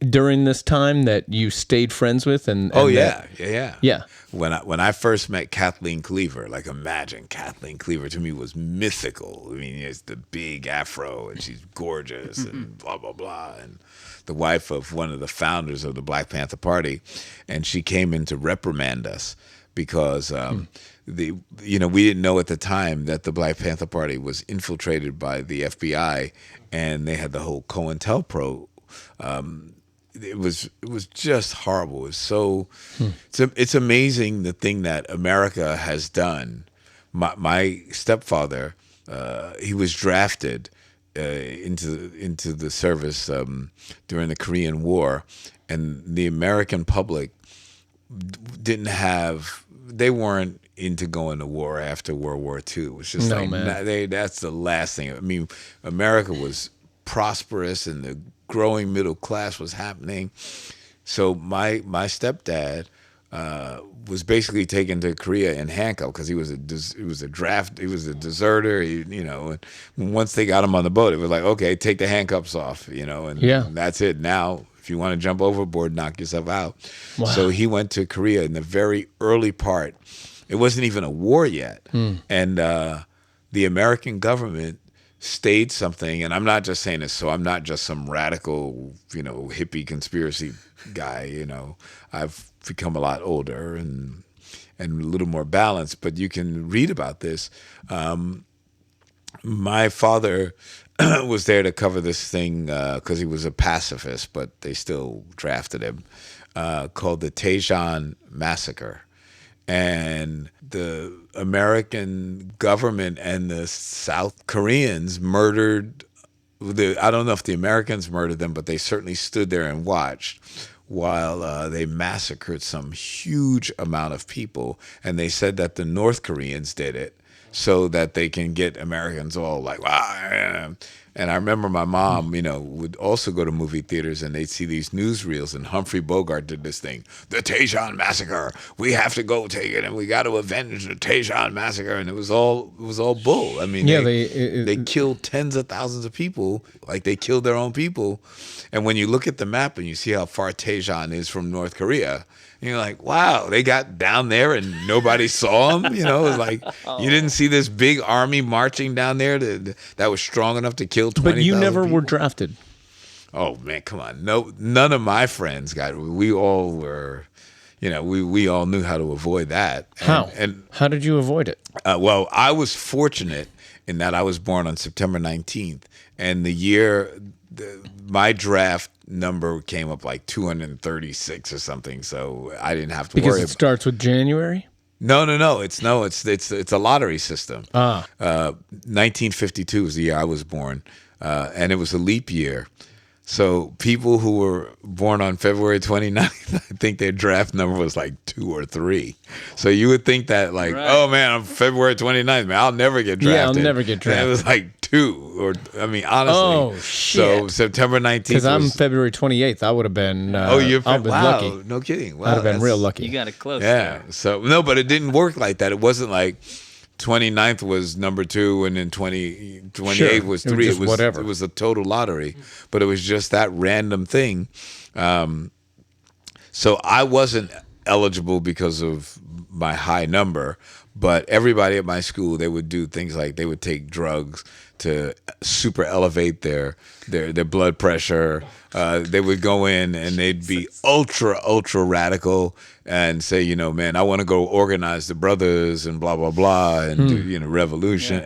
during this time that you stayed friends with? Yeah. When I first met Kathleen Cleaver, imagine Kathleen Cleaver to me was mythical. I mean, it's the big afro, and she's gorgeous, and blah blah blah, and the wife of one of the founders of the Black Panther Party, and she came in to reprimand us because we didn't know at the time that the Black Panther Party was infiltrated by the FBI, and they had the whole COINTELPRO. It was just horrible. It was so it's amazing the thing that America has done. My stepfather, he was drafted into the service during the Korean War, and the American public they weren't into going to war after World War II. It was just that's the last thing. I mean, America was prosperous and the growing middle class was happening. So my stepdad was basically taken to Korea in handcuffs because he was a deserter. And once they got him on the boat, it was like, okay, take the handcuffs off, and that's it. Now, if you want to jump overboard, knock yourself out. Wow. So he went to Korea in the very early part. It wasn't even a war yet, and the American government stayed something, and I'm not just saying this, so I'm not just some radical, hippie conspiracy guy. I've become a lot older and a little more balanced, but you can read about this. My father was there to cover this thing because he was a pacifist, but they still drafted him, called the Daejeon Massacre. And the American government and the South Koreans murdered I don't know if the Americans murdered them, but they certainly stood there and watched while they massacred some huge amount of people. And they said that the North Koreans did it so that they can get Americans all like, wow. And I remember my mom, would also go to movie theaters, and they'd see these newsreels, and Humphrey Bogart did this thing, the Daejeon Massacre. We have to go take it, and we got to avenge the Daejeon Massacre. And it was all bull. I mean, they killed tens of thousands of people, like they killed their own people. And when you look at the map and you see how far Daejeon is from North Korea, you're like, wow, they got down there and nobody saw them. It was like you didn't see this big army marching down there that was strong enough to kill 20,000 But you never people. were drafted. Oh man, come on! No, none of my friends got. We all were, we all knew how to avoid that. How did you avoid it? Well, I was fortunate in that I was born on September 19th, and the year my draft number came up like 236 or something, so I didn't have to worry. Because it starts with January? No. It's a lottery system. 1952 is the year I was born, and it was a leap year. So people who were born on February 29th, I think their draft number was like 2 or 3. So you would think that oh man, on February 29th, man, I'll never get drafted. Yeah, I'll never get drafted. And it was like 2, or honestly. Oh shit! So September 19th. Because I'm February 28th. I would have been. I've been lucky. No kidding. Wow, I'd have been real lucky. You got it close. Yeah. There. So no, but it didn't work like that. It wasn't like 29th was number 2 and then 28th was 3. It was whatever. It was a total lottery, but it was just that random thing. So I wasn't eligible because of my high number, But everybody at my school, they would do things like they would take drugs to super elevate their blood pressure. They would go in and they'd be ultra radical and say, you know, man, I want to go organize the brothers and blah blah blah and do, you know, revolution.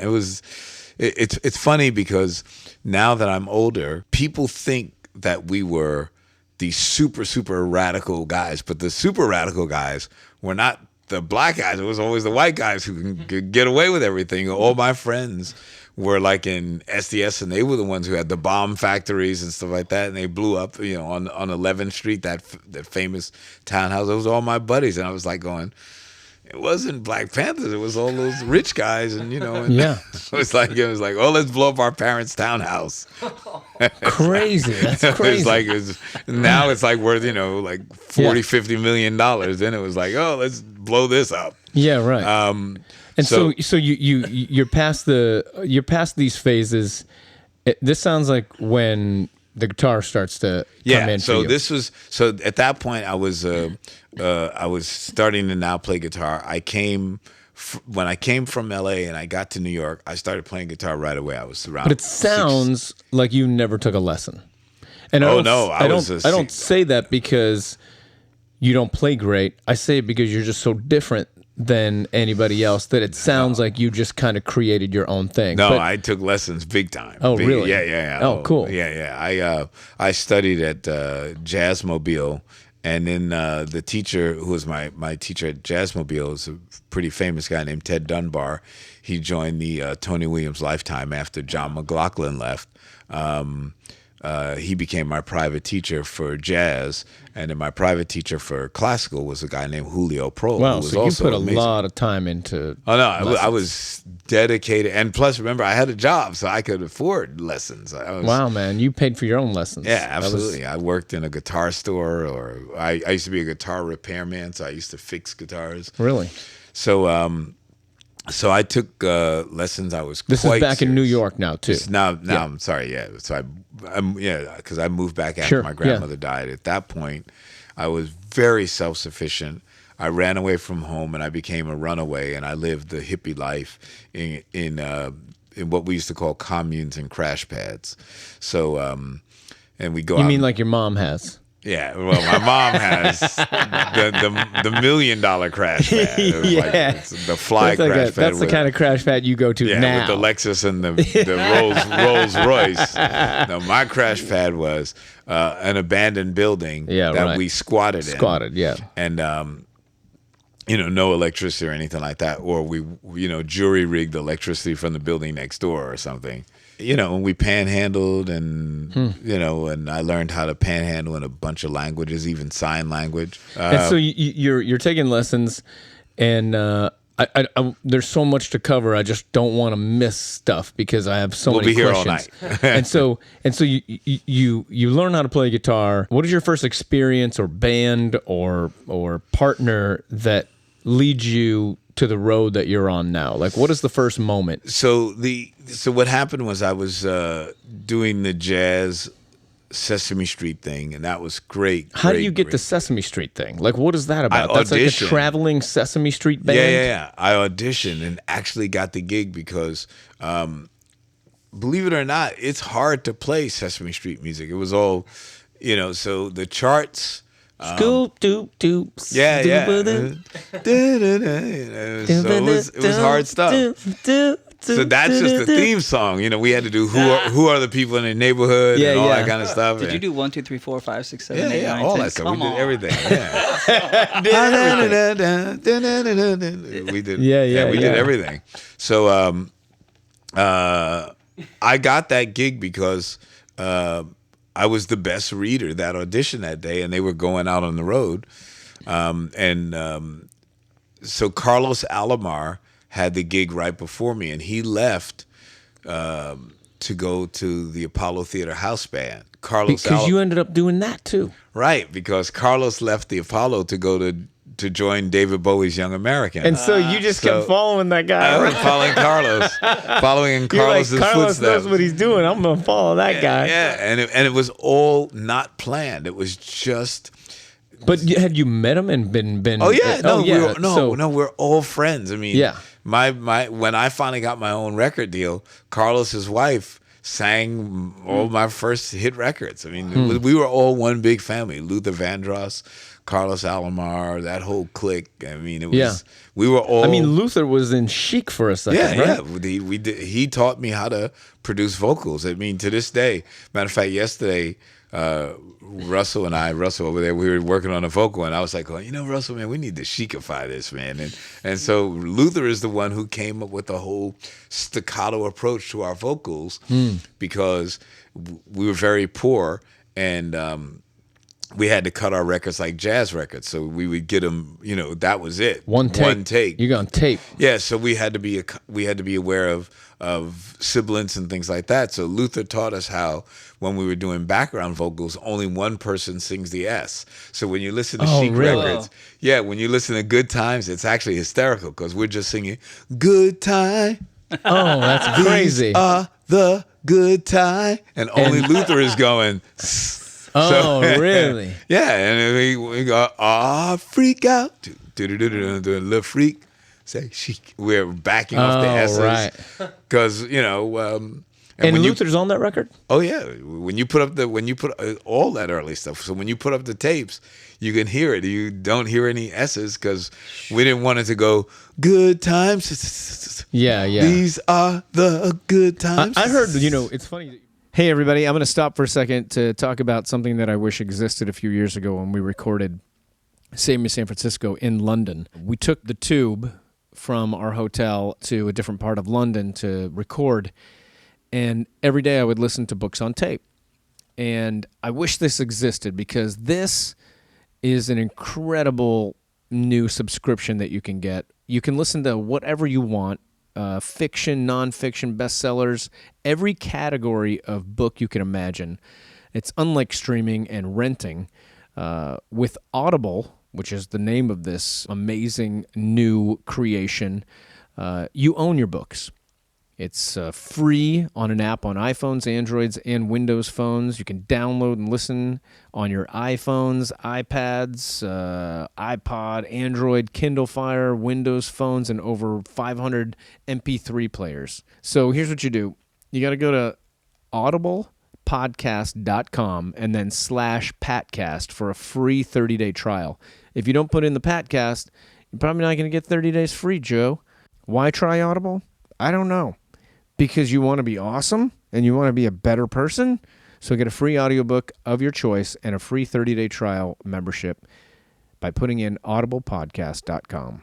It's funny because now that I'm older, people think that we were these super radical guys, but the super radical guys were not the black guys. It was always the white guys who could get away with everything. All my friends were like in SDS, and they were the ones who had the bomb factories and stuff like that, and they blew up, you know, on 11th Street, that famous townhouse. Those were all my buddies, and I was like going, it wasn't Black Panthers. It was all those rich guys, and you know, and Yeah. it was like, oh, let's blow up our parents' townhouse. Crazy. That's crazy. Now it's like worth, you know, like $40-50 million. Then it was like, oh, let's blow this up. Yeah, right. And so you're past these phases. This sounds like when the guitar starts to come in. So for you. so at that point I was starting to now play guitar. When I came from LA and I got to New York, I started playing guitar right away. I was around. But it sounds like you never took a lesson. And I don't say that because you don't play great. I say it because you're just so different than anybody else that it sounds like you just kind of created your own thing. No, but, I took lessons big time. Oh, really? Yeah. Oh, cool. Yeah. I studied at Jazzmobile, and then the teacher who was my teacher at Jazzmobile was a pretty famous guy named Ted Dunbar. He joined the Tony Williams Lifetime after John McLaughlin left. He became my private teacher for jazz, and then my private teacher for classical was a guy named Julio Pro. Wow, who was so you also put a amazing. lot of time into. Oh no, I was dedicated, and plus, remember, I had a job, so I could afford lessons. Wow, man, you paid for your own lessons. Yeah, absolutely. I worked in a guitar store, or I used to be a guitar repairman, so I used to fix guitars. Really? So I took lessons. I was This quite is back in serious. New York now too. Now I'm sorry. Yeah. So because I moved back after my grandmother died. At that point, I was very self-sufficient. I ran away from home and I became a runaway, and I lived the hippie life in what we used to call communes and crash pads. So and we go. You out mean like your mom has? Yeah, well, my mom has the $1 million crash pad. It was like, it's the fly That's crash pad. That's the kind of crash pad you go to now. With the Lexus and the Rolls Royce. No, my crash pad was an abandoned building that we squatted in. Yeah. And no electricity or anything like that, or we jury rigged the electricity from the building next door or something. And we panhandled, and and I learned how to panhandle in a bunch of languages, even sign language. And so you're taking lessons, and I there's so much to cover. I just don't want to miss stuff because I have so many questions. We'll be here all night. and so you learn how to play guitar. What is your first experience or band or partner that leads you to the road that you're on now? Like, what is the first moment? So what happened was I was doing the jazz Sesame Street thing, and that was great. How do you get the Sesame Street thing? Like, what is that about? That's like a traveling Sesame Street band? Yeah. I auditioned and actually got the gig because, believe it or not, it's hard to play Sesame Street music. It was all, so the charts... Scoop doop doop. Yeah. So it was hard stuff. So that's just the theme song. We had to do who are the people in the neighborhood and all that kind of stuff. Did you do 1, 2, 3, 4, 5, 6, 7, 8, 9, all 10? that stuff. Come We did on. everything. Yeah. We did. We did everything. So I got that gig because I was the best reader that auditioned that day, and they were going out on the road. So Carlos Alomar had the gig right before me, and he left to go to the Apollo Theater house band. Because you ended up doing that too. Right, because Carlos left the Apollo to go to join David Bowie's Young American. And so you just kept following that guy. I was following Carlos, following in Carlos's Carlos footsteps. knows what he's doing. I'm going to follow that guy. Yeah, and it was all not planned. It was just But had you met him and been? Oh yeah, no, we're all friends. I mean, Yeah. my when I finally got my own record deal, Carlos's wife sang all my first hit records. I mean, we were all one big family. Luther Vandross, Carlos Alomar, that whole clique. I mean, it was we were all. I mean, Luther was in Chic for a second, right? Yeah. He taught me how to produce vocals. I mean, to this day. Matter of fact, yesterday. Russell over there, we were working on a vocal, and I was like, Russell, man, we need to Chicify this, man. And so Luther is the one who came up with the whole staccato approach to our vocals because we were very poor, and we had to cut our records like jazz records. So we would get them, that was it. One take. You got tape. Yeah, so we had to be aware of sibilants and things like that. So Luther taught us how, when we were doing background vocals, only one person sings the S. So when you listen to Chic records, when you listen to Good Times, it's actually hysterical because we're just singing Good Time. Oh, that's crazy. These are the good time, and only Luther is going. Oh, really? Yeah, and we go, freak out, little freak. Say Chic. We're backing off the S's, right? Because and Luther's on that record. Oh yeah, when you put all that early stuff. So when you put up the tapes, you can hear it. You don't hear any S's because we didn't want it to go good times. Yeah. These are the good times. I heard. It's funny. Hey everybody, I'm going to stop for a second to talk about something that I wish existed a few years ago when we recorded Save Me San Francisco in London. We took the tube from our hotel to a different part of London to record, and every day I would listen to books on tape. And I wish this existed because this is an incredible new subscription that you can get. You can listen to whatever you want, fiction, nonfiction, bestsellers, every category of book you can imagine. It's unlike streaming and renting. With Audible, which is the name of this amazing new creation, you own your books. It's free on an app on iPhones, Androids, and Windows phones. You can download and listen on your iPhones, iPads, iPod, Android, Kindle Fire, Windows phones, and over 500 MP3 players. So here's what you do. You got to go to audiblepodcast.com and then /Patcast for a free 30-day trial. If you don't put in the Patcast, you're probably not going to get 30 days free, Joe. Why try Audible? I don't know. Because you want to be awesome and you want to be a better person. So get a free audiobook of your choice and a free 30-day trial membership by putting in audiblepodcast.com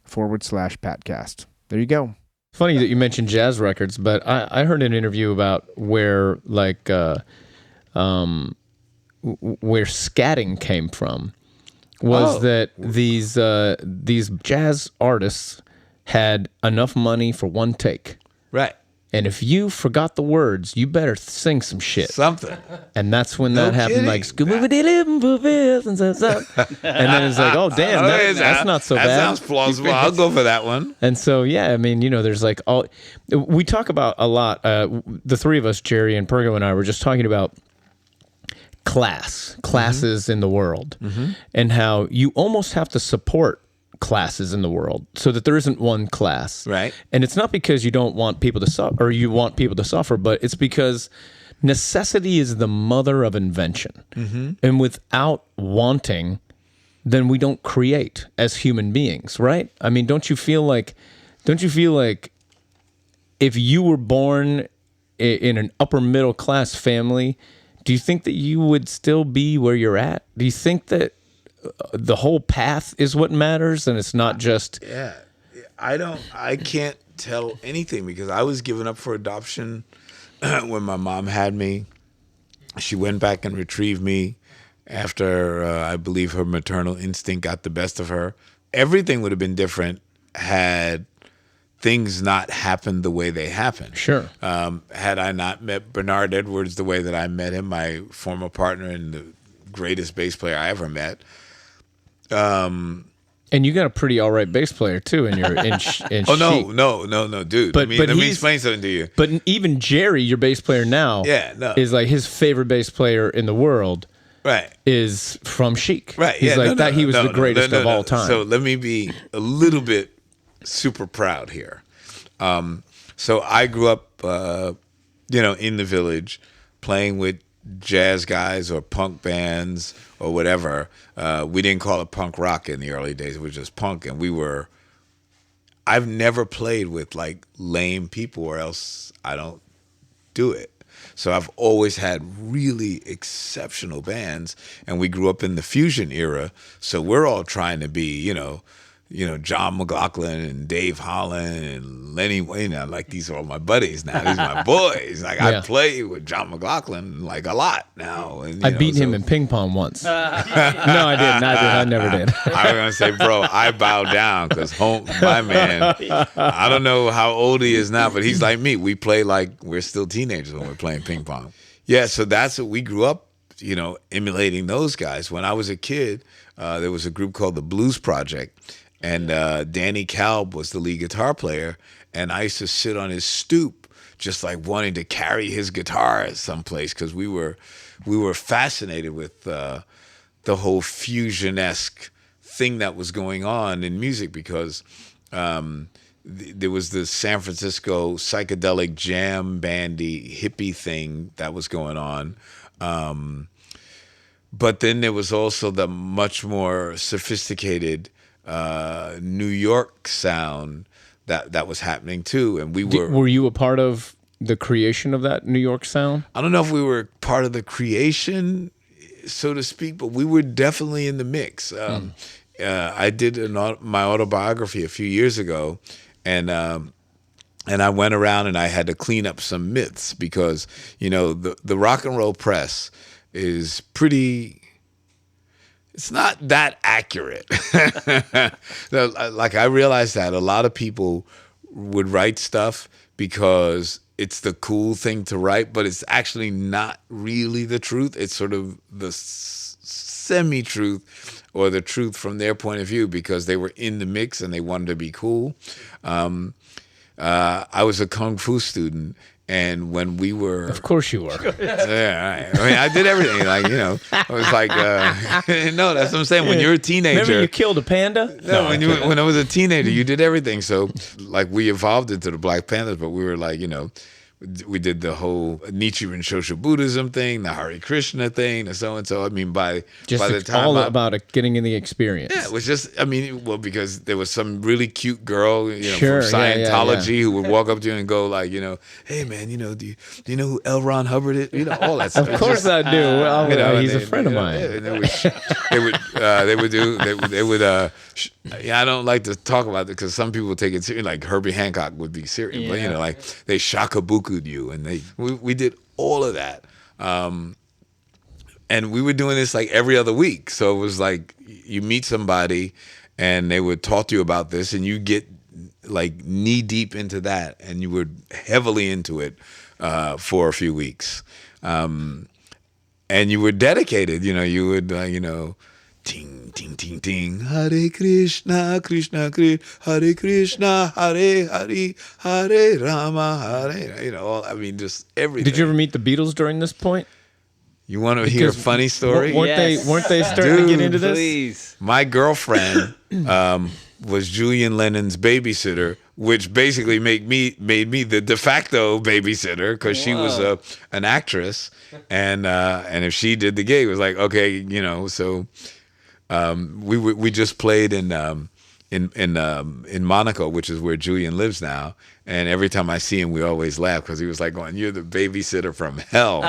/Patcast. There you go. Funny that you mentioned jazz records, but I heard an interview about where where scatting came from was that these jazz artists had enough money for one take. Right. And if you forgot the words, you better sing some shit. Something. And that's when that happened, like, and then it's like, oh, damn, that's not so bad. That sounds plausible. I'll go for that one. And so, yeah, I mean, there's like we talk about a lot, the three of us, Jerry and Pergo and I, were just talking about classes in the world, and how you almost have to support classes in the world so that there isn't one class. Right. And it's not because you don't want people to suffer or you want people to suffer, but it's because necessity is the mother of invention. And without wanting, then we don't create as human beings, right? I mean, don't you feel like if you were born in an upper middle class family, do you think that you would still be where you're at? Do you think that the whole path is what matters and it's not just... Yeah. I can't tell anything because I was given up for adoption when my mom had me. She went back and retrieved me after I believe her maternal instinct got the best of her. Everything would have been different had things not happened the way they happened. Sure. Had I not met Bernard Edwards the way that I met him, my former partner and the greatest bass player I ever met. And you got a pretty all right bass player too in your in Oh no, dude. But let me explain something to you. But even Jerry, your bass player now, is like his favorite bass player in the world. Right. is from Chic. Right. He's he was the greatest of all time. So let me be a little bit super proud here. So I grew up, in the Village, playing with jazz guys or punk bands or whatever. We didn't call it punk rock in the early days. It was just punk, and I've never played with like lame people, or else I don't do it. So I've always had really exceptional bands, and we grew up in the fusion era. So we're all trying to be, John McLaughlin and Dave Holland and Lenny Wayne. Like, these are all my buddies now. These are my boys. Like, I play with John McLaughlin like a lot now. And, I beat him in ping pong once. No, I didn't. I never did. I was gonna say, bro, I bow down because my man. I don't know how old he is now, but he's like me. We play like we're still teenagers when we're playing ping pong. Yeah, so that's what we grew up, emulating those guys. When I was a kid, there was a group called the Blues Project. And Danny Kalb was the lead guitar player, and I used to sit on his stoop, just like wanting to carry his guitar someplace, because we were fascinated with the whole fusion-esque thing that was going on in music, because there was the San Francisco psychedelic jam bandy hippie thing that was going on. But then there was also the much more sophisticated New York sound that was happening too, and were you a part of the creation of that New York sound? I don't know if we were part of the creation, so to speak, but we were definitely in the mix. I did my autobiography a few years ago, and I went around and I had to clean up some myths, because the rock and roll press is pretty. It's not that accurate. Like, I realized that a lot of people would write stuff because it's the cool thing to write, but it's actually not really the truth. It's sort of the semi-truth, or the truth from their point of view, because they were in the mix and they wanted to be cool. I was a Kung Fu student. And when we were... Of course you were. Yeah, right. I mean, I did everything. Like, I was like... no, that's what I'm saying. When you're a teenager... Remember you killed a panda? No, when I was a teenager, you did everything. So, like, we evolved into the Black Panthers, but we were like, we did the whole Nichiren Shoshu Buddhism thing, the Hare Krishna thing, and so and so. I mean, by the time all about getting in the experience. Yeah, it was just. I mean, well, because there was some really cute girl, Sure, from Scientology who would walk up to you and go like, hey man, do you know who L. Ron Hubbard is? All that stuff. Of course I do. Well, he's a friend of mine. And they would. I don't like to talk about it because some people take it serious. Like Herbie Hancock would be serious, but like they shakabuku'd you, and we did all of that, and we were doing this like every other week. So it was like you meet somebody, and they would talk to you about this, and you get like knee deep into that, and you were heavily into it for a few weeks, and you were dedicated. You would ting, ting, ting, ting. Hare Krishna, Krishna Krishna, Hare Krishna, Hare Hare, Hare Rama, Hare. Just everything. Did you ever meet the Beatles during this point? You want to hear a funny story? Weren't they starting to get into this? Please. My girlfriend was Julian Lennon's babysitter, which basically made me the de facto babysitter, because she was an actress, and if she did the gig, it was like, okay, so. We just played in Monaco, which is where Julian lives now, and every time I see him, we always laugh, because he was like going, "You're the babysitter from hell."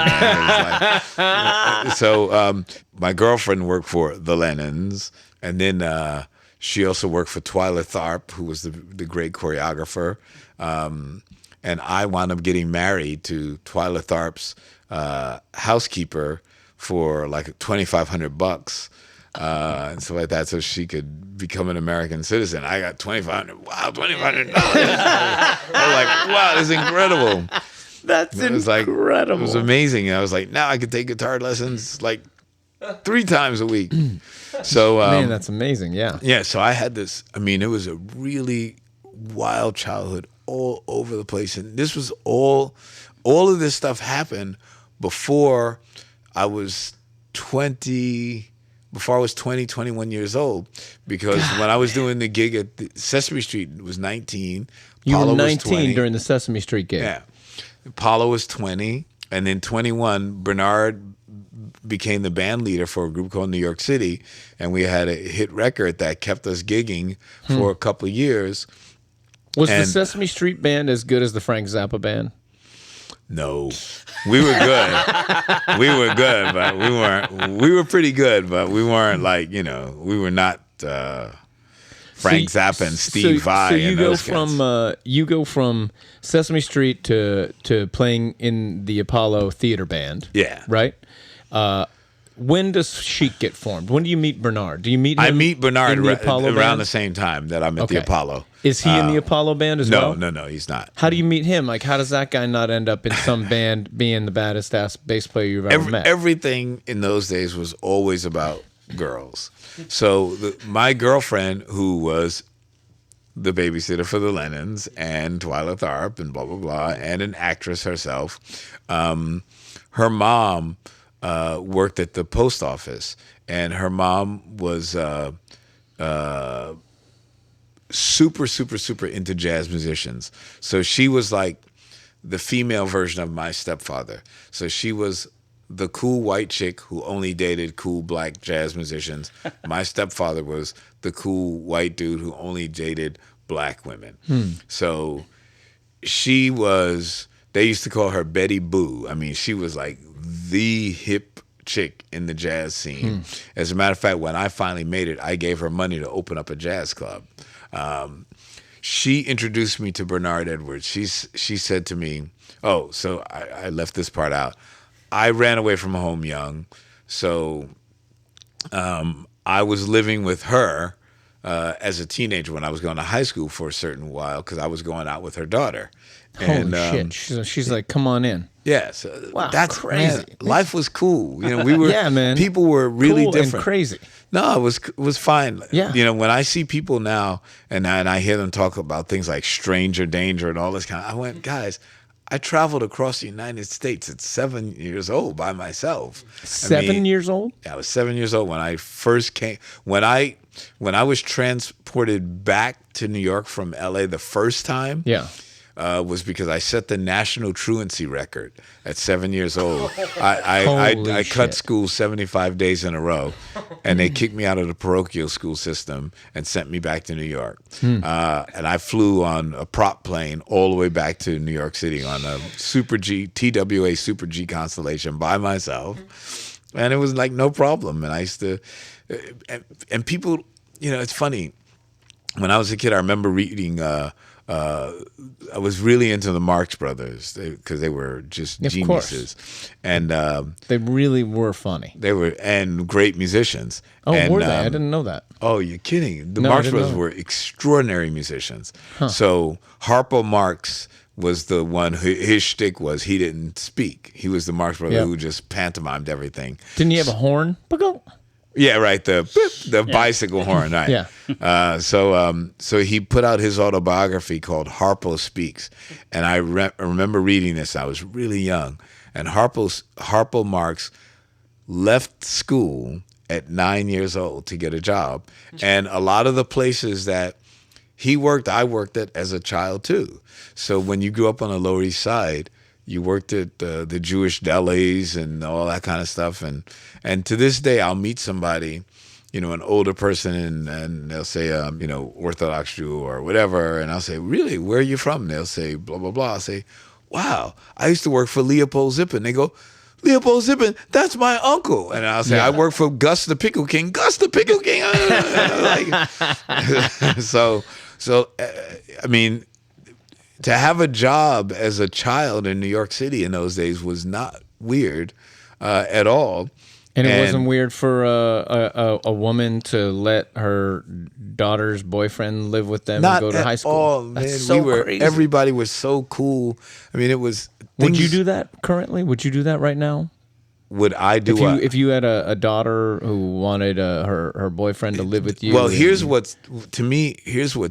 So my girlfriend worked for the Lennons, and then she also worked for Twyla Tharp, who was the great choreographer, and I wound up getting married to Twyla Tharp's housekeeper for like $2,500. And stuff like that, so she could become an American citizen. I got $2,500. Wow, $2,500. I was like, wow, this is incredible. That's incredible. It was amazing. And I was like, now I could take guitar lessons like 3 times a week. So man, that's amazing. Yeah. Yeah. So I had this. I mean, it was a really wild childhood, all over the place, and this was all of this stuff happened before I was 21 years old, because when I was doing the gig at Sesame Street, it was 19. You Apollo were was 19 20. during the Sesame Street gig. Yeah. Apollo was 20, and then 21, Bernard became the band leader for a group called New York City, and we had a hit record that kept us gigging for a couple of years. Was the Sesame Street band as good as the Frank Zappa band? No, we were good. We were good, but we weren't. We were pretty good, but we weren't like, we were not Frank Zappa and Steve Vai. So you go from Sesame Street to playing in the Apollo Theater Band. Yeah. Right. When does Chic get formed? When do you meet Bernard? Do you meet him? I meet Bernard in the Apollo around band? the same time that I'm at the Apollo. Is he in the Apollo band as well? No, he's not. How do you meet him? Like, how does that guy not end up in some band being the baddest ass bass player you've ever met? Everything in those days was always about girls. So my girlfriend, who was the babysitter for the Lennons and Twyla Tharp and blah, blah, blah, and an actress herself, her mom worked at the post office, and her mom was super, super, super into jazz musicians. So she was like the female version of my stepfather. So she was the cool white chick who only dated cool black jazz musicians. My stepfather was the cool white dude who only dated black women. So she was, they used to call her Betty Boo. I mean, she was like the hip chick in the jazz scene. As a matter of fact, when I finally made it, I gave her money to open up a jazz club. She introduced me to Bernard Edwards. She said to me, so I left this part out. I ran away from home young, so I was living with her as a teenager when I was going to high school for a certain while, because I was going out with her daughter. Holy shit! She's like, "Come on in." Yeah, so Wow, that's crazy. Man, life was cool. We were. Yeah, man. People were really Cool different. and crazy. No, it was fine. Yeah. When I see people now and I hear them talk about things like stranger danger and all this I went, guys, I traveled across the United States at 7 years old by myself. 7 years old? Yeah, I was 7 years old when I first came. When I was transported back to New York from LA the first time. Yeah. Was because I set the national truancy record at 7 years old. I cut school 75 days in a row, and they kicked me out of the parochial school system and sent me back to New York. And I flew on a prop plane all the way back to New York City on a TWA Super G Constellation by myself. And it was like no problem. And I used to, and people, it's funny. When I was a kid, I remember reading, I was really into the Marx Brothers because they were just geniuses, and they really were funny. They were and great musicians. Oh, and, were they? I didn't know that. Oh, you're kidding! The No, I Marx didn't Brothers know. were extraordinary musicians. So Harpo Marx was the one who his shtick was he didn't speak. He was the Marx Brother who just pantomimed everything. Didn't he have a horn? Yeah, right. The bicycle horn, right? Yeah. So he put out his autobiography called Harpo Speaks, and I remember reading this. I was really young, and Harpo Marx left school at 9 years old to get a job, and a lot of the places that he worked, I worked at as a child too. So when you grew up on the Lower East Side, you worked at the Jewish delis and all that kind of stuff. And to this day, I'll meet somebody, an older person, and they'll say, Orthodox Jew or whatever. And I'll say, really, where are you from? And they'll say, blah, blah, blah. I'll say, wow, I used to work for Leopold Zippen. They go, Leopold Zippen, that's my uncle. And I'll say, I work for Gus the Pickle King. Gus the Pickle King. I mean, to have a job as a child in New York City in those days was not weird at all. And it wasn't weird for a woman to let her daughter's boyfriend live with them and go to high school. All, man. That's so crazy. Everybody was so cool. I mean, it was. Would you do that currently? Would you do that right now? Would I do what? If you had a daughter who wanted her boyfriend to live with you? Well, here's what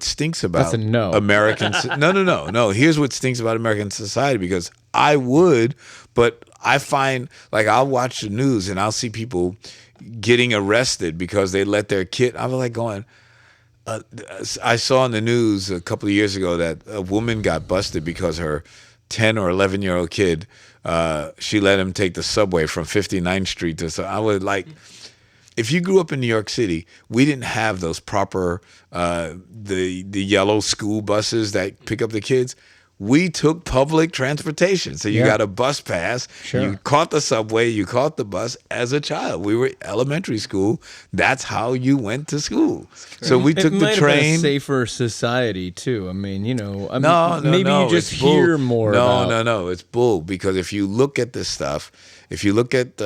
stinks about That's a no. American. No. Here's what stinks about American society, because I would, but I find, like, I'll watch the news and I'll see people getting arrested because they let their kid. I'm like going. I saw in the news a couple of years ago that a woman got busted because her 10 or 11-year-old kid, she let him take the subway from 59th Street to. So I would like, if you grew up in New York City, we didn't have those proper the yellow school buses that pick up the kids. We took public transportation. So you got a bus pass. Sure. You caught the subway. You caught the bus as a child. We were elementary school. That's how you went to school. So we took the Have been a train. safer society too. I mean, No, maybe you just it's bull. hear more. No, it's bull. Because if you look at this stuff, if you look at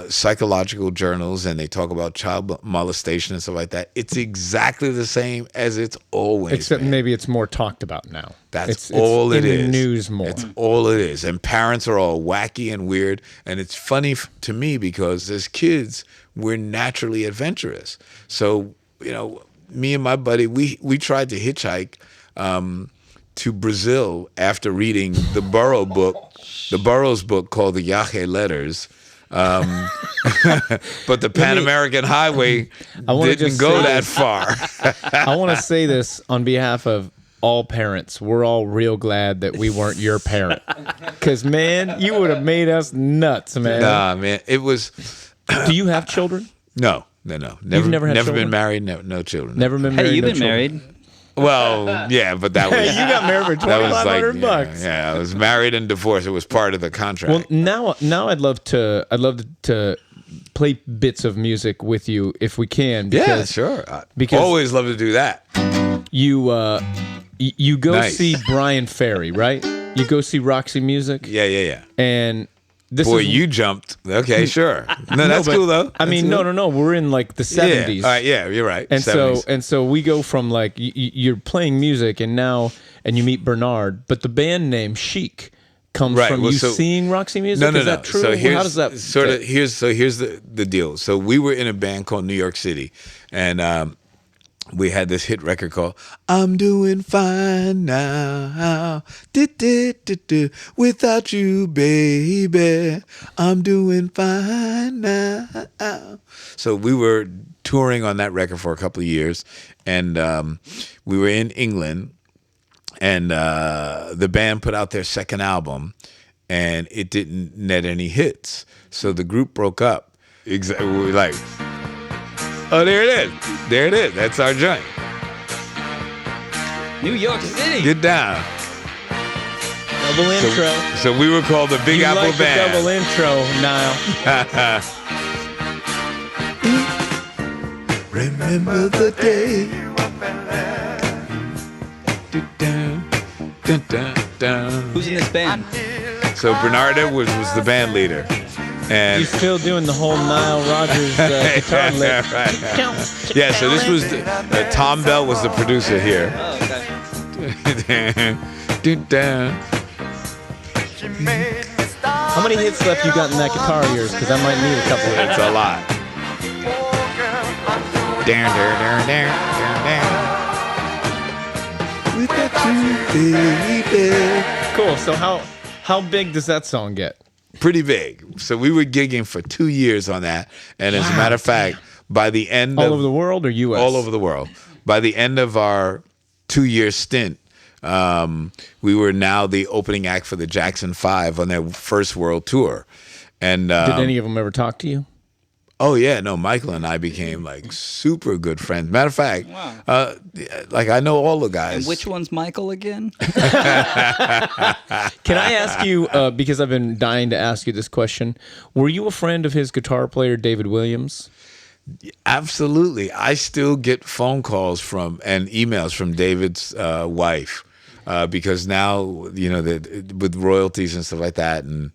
psychological journals and they talk about child molestation and stuff like that, it's exactly the same as it's always Except been. maybe it's more talked about now. That's all it is. In the news more. It's all it is. And parents are all wacky and weird. And it's funny to me because as kids, we're naturally adventurous. So, me and my buddy, we tried to hitchhike to Brazil after reading the Burroughs book called the Yahe Letters. But the Pan American Highway didn't go that far. I want to say this on behalf of all parents. We're all real glad that we weren't your parent. Because, man, you would have made us nuts, man. Nah, man. It was... Do you have children? No. You've never had children? Been married, no children. Never been married? Hey, you've no been children. married. Well, yeah, but that was... Hey, you got married for $2,500. Yeah, I was married and divorced. It was part of the contract. Well, now I'd love to play bits of music with you if we can. Yeah, sure. Because always love to do that. You go Nice. see Brian Ferry, right? You go see Roxy Music. Yeah. And this Boy, is you jumped. Okay, sure. No, that's but, cool though. I mean, That's no. We're in like the 70s. Yeah. All right, yeah, you're right. And 70s. so we go from like you're playing music and you meet Bernard, but the band name Chic comes from you seeing Roxy Music. No. Is that true? So here's, How does that here's the deal. So we were in a band called New York City, and we had this hit record called "I'm Doing Fine Now," without you, baby. I'm doing fine now. So we were touring on that record for a couple of years, and we were in England. And the band put out their second album, and it didn't net any hits. So the group broke up. Exactly. We were like, oh, there it is. That's our joint. New York City. Get down. double intro? So we were called the Big You Apple like the Band. double intro, Nile. Remember the day. Who's in this band? So Bernardo was the band leader. And You're still doing the whole Nile Rodgers guitar lick. right. Yeah, so this was Tom Bell was the producer here. Oh, okay. How many hits left you got in that guitar of yours? Because I might need a couple of hits. It's a lot. Cool. So how big does that song get? Pretty big. So we were gigging for 2 years on that. And as a matter of fact, by the end All of... over the world or U.S.? All over the world. By the end of our 2-year stint, we were now the opening act for the Jackson 5 on their first world tour. And Did any of them ever talk to you? oh yeah, no, Michael and I became like super good friends. Matter of fact, Wow. like I know all the guys. And which one's Michael again? Can I ask you, because I've been dying to ask you this question, were you a friend of his guitar player, David Williams? Absolutely. I still get phone calls from and emails from David's wife because now, you know, with royalties and stuff like that, and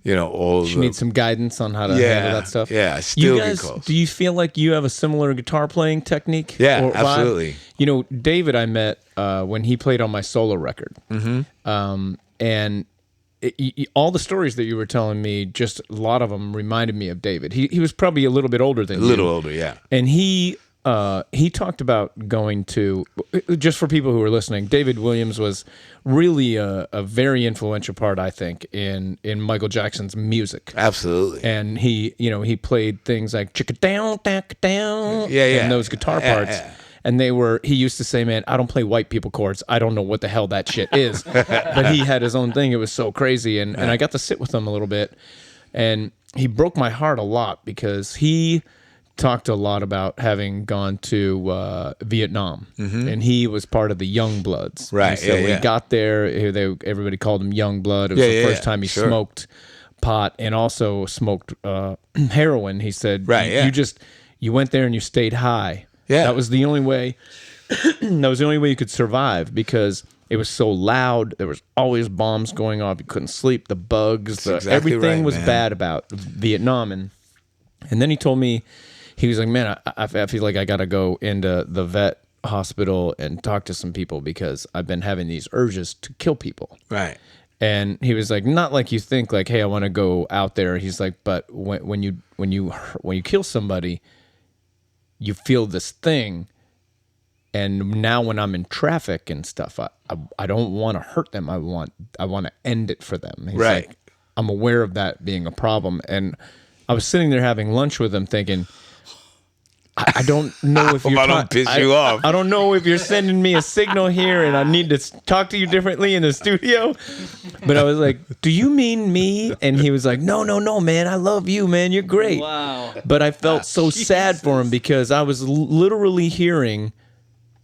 you know, all She needs some guidance on how to handle that stuff. Yeah, I still You guys, get calls. do you feel like you have a similar guitar playing technique? Yeah, or vibe? absolutely. You know, David I met when he played on my solo record. Mm-hmm. And all the stories that you were telling me, just a lot of them reminded me of David. He was probably a little bit older than you. A little older, yeah. And he he talked about going to, just for people who are listening, David Williams was really a very influential part, I think, in Michael Jackson's music. Absolutely. And he played things like chicka down, tack down, Yeah, yeah. and those guitar parts. Yeah. And he used to say, man, I don't play white people chords. I don't know what the hell that shit is. But he had his own thing. It was so crazy. And I got to sit with him a little bit. And he broke my heart a lot because he talked a lot about having gone to Vietnam. And he was part of the Young Bloods. Right, So when he got there, everybody called him Young Blood. It was the first time he smoked pot and also smoked heroin. He said, you went there and you stayed high. Yeah. That was the only way. That was the only way you could survive because it was so loud. There was always bombs going off. You couldn't sleep. The bugs, everything was bad about Vietnam. And then he told me, he was like, man, I feel like I got to go into the vet hospital and talk to some people because I've been having these urges to kill people. Right. And he was like, not like you think, like, hey, I want to go out there. He's like, but when you kill somebody, you feel this thing, and now when I'm in traffic and stuff, I don't want to hurt them. I want to end it for them. He's Right. like, I'm aware of that being a problem, and I was sitting there having lunch with him, thinking, I don't know if I don't piss you off. I don't know if you're sending me a signal here, and I need to talk to you differently in the studio. But I was like, "Do you mean me?" And he was like, "No, man. I love you, man. You're great." Wow. But I felt so sad for him because I was literally hearing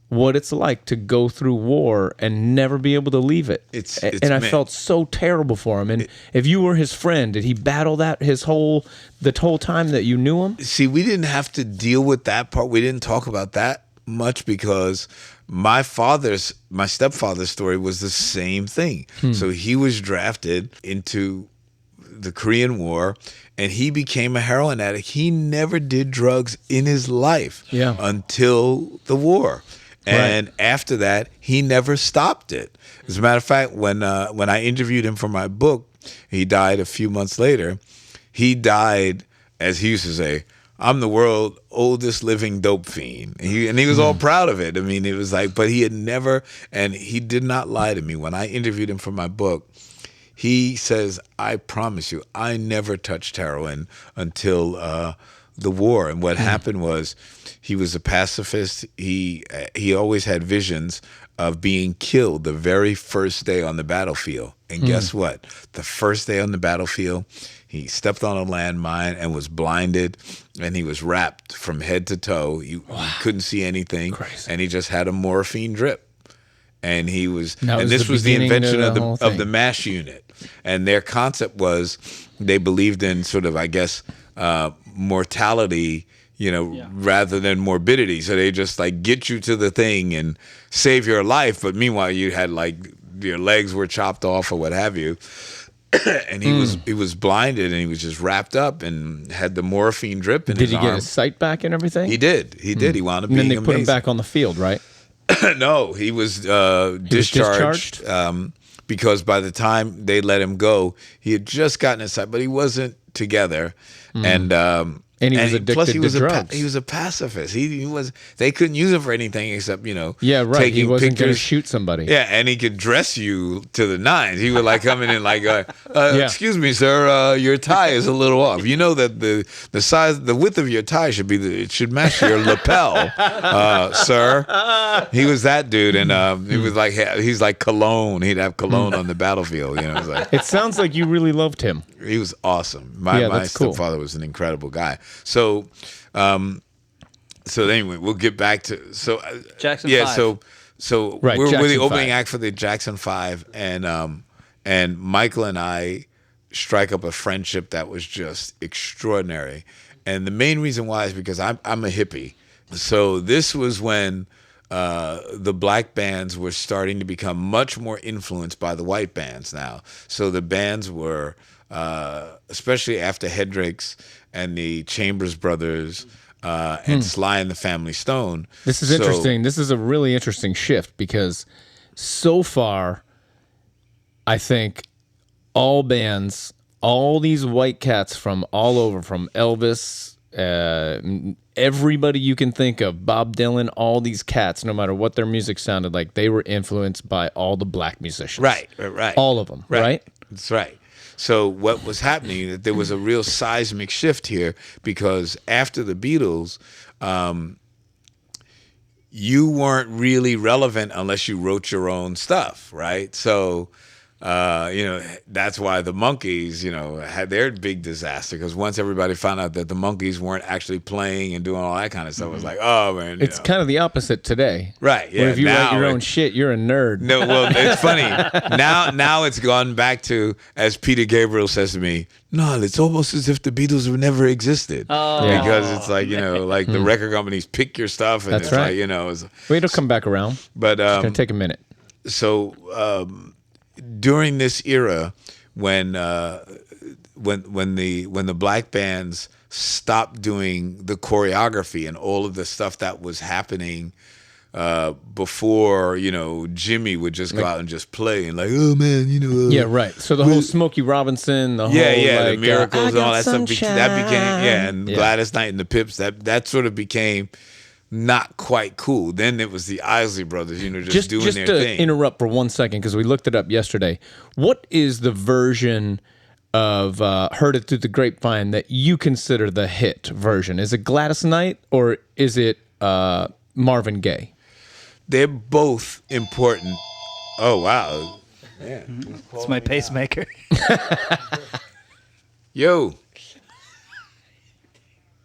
what it's like to go through war and never be able to leave it. And I felt so terrible for him. And if you were his friend, did he battle that the whole time that you knew him? See, we didn't have to deal with that part. We didn't talk about that much because my stepfather's story was the same thing. So he was drafted into the Korean War and he became a heroin addict. He never did drugs in his life until the war. And after that, he never stopped it. As a matter of fact, when I interviewed him for my book, he died a few months later. He died, as he used to say, I'm the world's oldest living dope fiend. And he was all proud of it. I mean, it was like, but he had never, and he did not lie to me. When I interviewed him for my book, he says, I promise you, I never touched heroin until the war. And what happened was, he was a pacifist. He always had visions of being killed the very first day on the battlefield. And guess what? The first day on the battlefield, he stepped on a landmine and was blinded, and he was wrapped from head to toe. He couldn't see anything, and he just had a morphine drip. And he was, and this was the invention of the MASH unit. And their concept was, they believed in sort of, I guess, mortality, rather than morbidity. So they just like get you to the thing and save your life. But meanwhile, you had like your legs were chopped off or what have you. And he was blinded and he was just wrapped up and had the morphine drip in his arm. Did he get his sight back and everything? He did. He wound up being amazing. And then they put him back on the field, right? No, he was discharged. Because by the time they let him go, he had just gotten his sight, but he wasn't together. And he was addicted to drugs. He was a pacifist. He was. They couldn't use him for anything except taking he wasn't going to pictures. shoot somebody. Yeah, and he could dress you to the nines. He would like come in and like, excuse me, sir, your tie is a little off. You know that the size, the width of your tie it should match your lapel, sir. He was that dude, and he was like, he's like cologne. He'd have cologne on the battlefield. It was like, it sounds like you really loved him. He was awesome. My stepfather was an incredible guy. So anyway, we'll get back to Jackson 5. So right, we're the Jackson opening 5. act for the Jackson 5, and Michael and I strike up a friendship that was just extraordinary. And the main reason why is because I'm a hippie. So this was when the black bands were starting to become much more influenced by the white bands now. So the bands were, especially after Hendrix and the Chambers Brothers and Sly and the Family Stone. This is interesting. This is a really interesting shift because so far, I think all bands, all these white cats from all over, from Elvis, everybody you can think of, Bob Dylan, all these cats, no matter what their music sounded like, they were influenced by all the black musicians. Right. All of them, right? That's right. So what was happening, that there was a real seismic shift here, because after the Beatles, you weren't really relevant unless you wrote your own stuff, right? So, that's why the Monkees, had their big disaster, because once everybody found out that the Monkees weren't actually playing and doing all that kind of stuff, it was like, oh, man. It's kind of the opposite today. Right, yeah. Where if you write your own shit, you're a nerd. No, well, it's funny. Now it's gone back to, as Peter Gabriel says to me, no, it's almost as if the Beatles have never existed. Because it's like, the record companies pick your stuff. And That's it's right. like, Wait, it'll come back around. But it's going to take a minute. So during this era, when the black bands stopped doing the choreography and all of the stuff that was happening before, Jimmy would just go out and just play and like, oh man, yeah, right. So the whole Smokey Robinson, the whole the Miracles and all that stuff that became and Gladys Knight and the Pips, that sort of became not quite cool. Then it was the Isley Brothers, just doing their thing. Just to interrupt for 1 second, because we looked it up yesterday. What is the version of Heard It Through the Grapevine that you consider the hit version? Is it Gladys Knight or is it Marvin Gaye? They're both important. Oh, wow. Yeah. It's my pacemaker. Yo.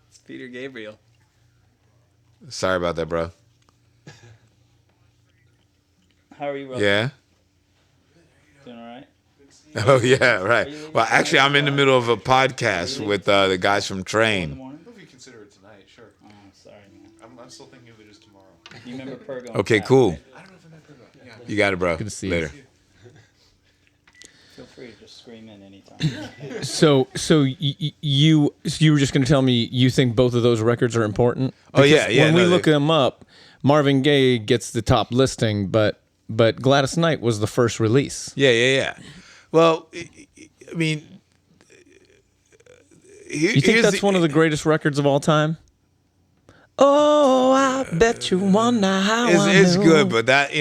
It's Peter Gabriel. Sorry about that, bro. How are you, bro? Yeah. Doing all right? Oh, yeah, right. Well, actually, I'm in the middle of a podcast with the guys from Train. If you consider it tonight, sure. Oh, sorry, man. I'm still thinking of it as tomorrow. You remember Pergo? Okay, cool. I don't know if I'm that good. Yeah. You got it, bro. Good to see Later. Feel free to just scream in anytime. So you were just going to tell me you think both of those records are important? Oh, yeah. When we look them up, Marvin Gaye gets the top listing, but Gladys Knight was the first release. Yeah. Well, I mean, you think that's one of the greatest records of all time? Oh, I bet you wonder how it's I knew. good, but that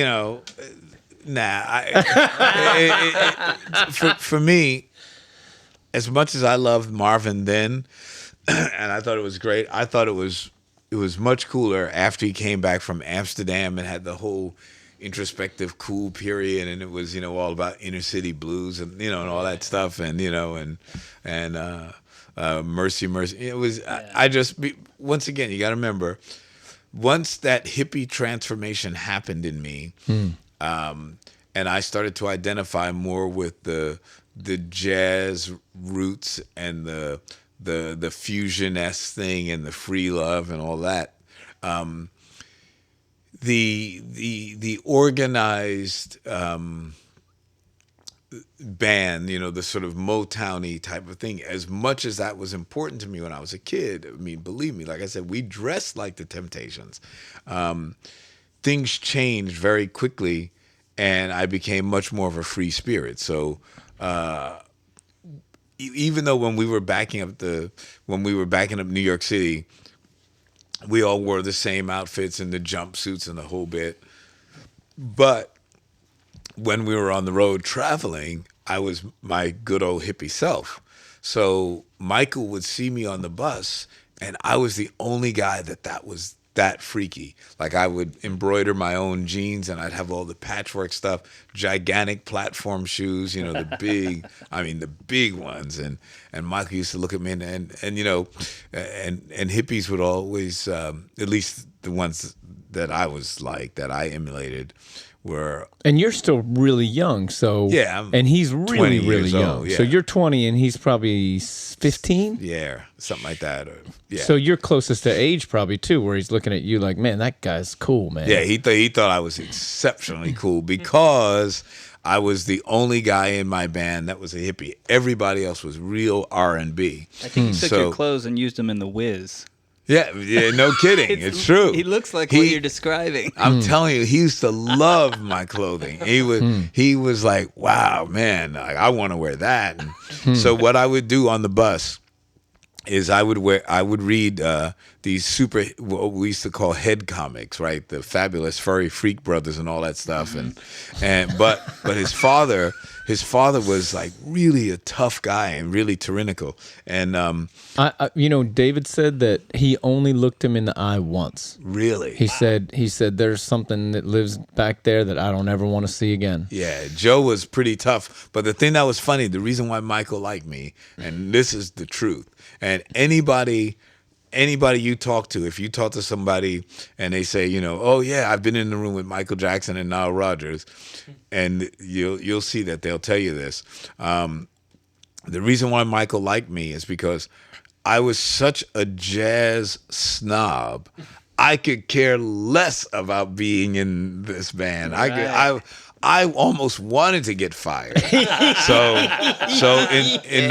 for me, as much as I loved Marvin then, and I thought it was great, I thought it was much cooler after he came back from Amsterdam and had the whole introspective cool period, and it was all about inner city blues and and all that stuff, and Mercy. It was once again, you got to remember, once that hippie transformation happened in me, and I started to identify more with the jazz roots and the fusion-esque thing and the free love and all that. The organized band, the sort of Motown-y type of thing, as much as that was important to me when I was a kid, I mean, believe me, like I said, we dressed like the Temptations. Things changed very quickly, and I became much more of a free spirit. So even though when we were backing up New York City, we all wore the same outfits and the jumpsuits and the whole bit. But when we were on the road traveling, I was my good old hippie self. So Michael would see me on the bus, and I was the only guy that was that freaky. Like, I would embroider my own jeans, and I'd have all the patchwork stuff, gigantic platform shoes, the big ones. And Michael used to look at me, and hippies would always, at least the ones that I was like, that I emulated, were. And you're still really young, so yeah. And he's really young. Old, yeah. So you're 20 and he's probably 15. Yeah, something like that. Yeah. So you're closest to age probably too, where he's looking at you like, man, that guy's cool, man. Yeah, he thought I was exceptionally cool because I was the only guy in my band that was a hippie. Everybody else was real R&B. I think he took your clothes and used them in the Whiz. Yeah, no kidding. It's true. He looks like what you're describing. I'm telling you, he used to love my clothing. He was like, wow, man, I want to wear that. And so what I would do on the bus is I would read these what we used to call head comics, right? The Fabulous Furry Freak Brothers and all that stuff, but his father was like really a tough guy and really tyrannical, and David said that he only looked him in the eye once. really, He said there's something that lives back there that I don't ever want to see again. yeah, Joe was pretty tough. But the thing that was funny, the reason why Michael liked me, and this is the truth, and anybody you talk to, if you talk to somebody and they say, oh yeah, I've been in the room with Michael Jackson and Nile Rodgers, and you'll see that they'll tell you this. The reason why Michael liked me is because I was such a jazz snob. I could care less about being in this band. I almost wanted to get fired. So in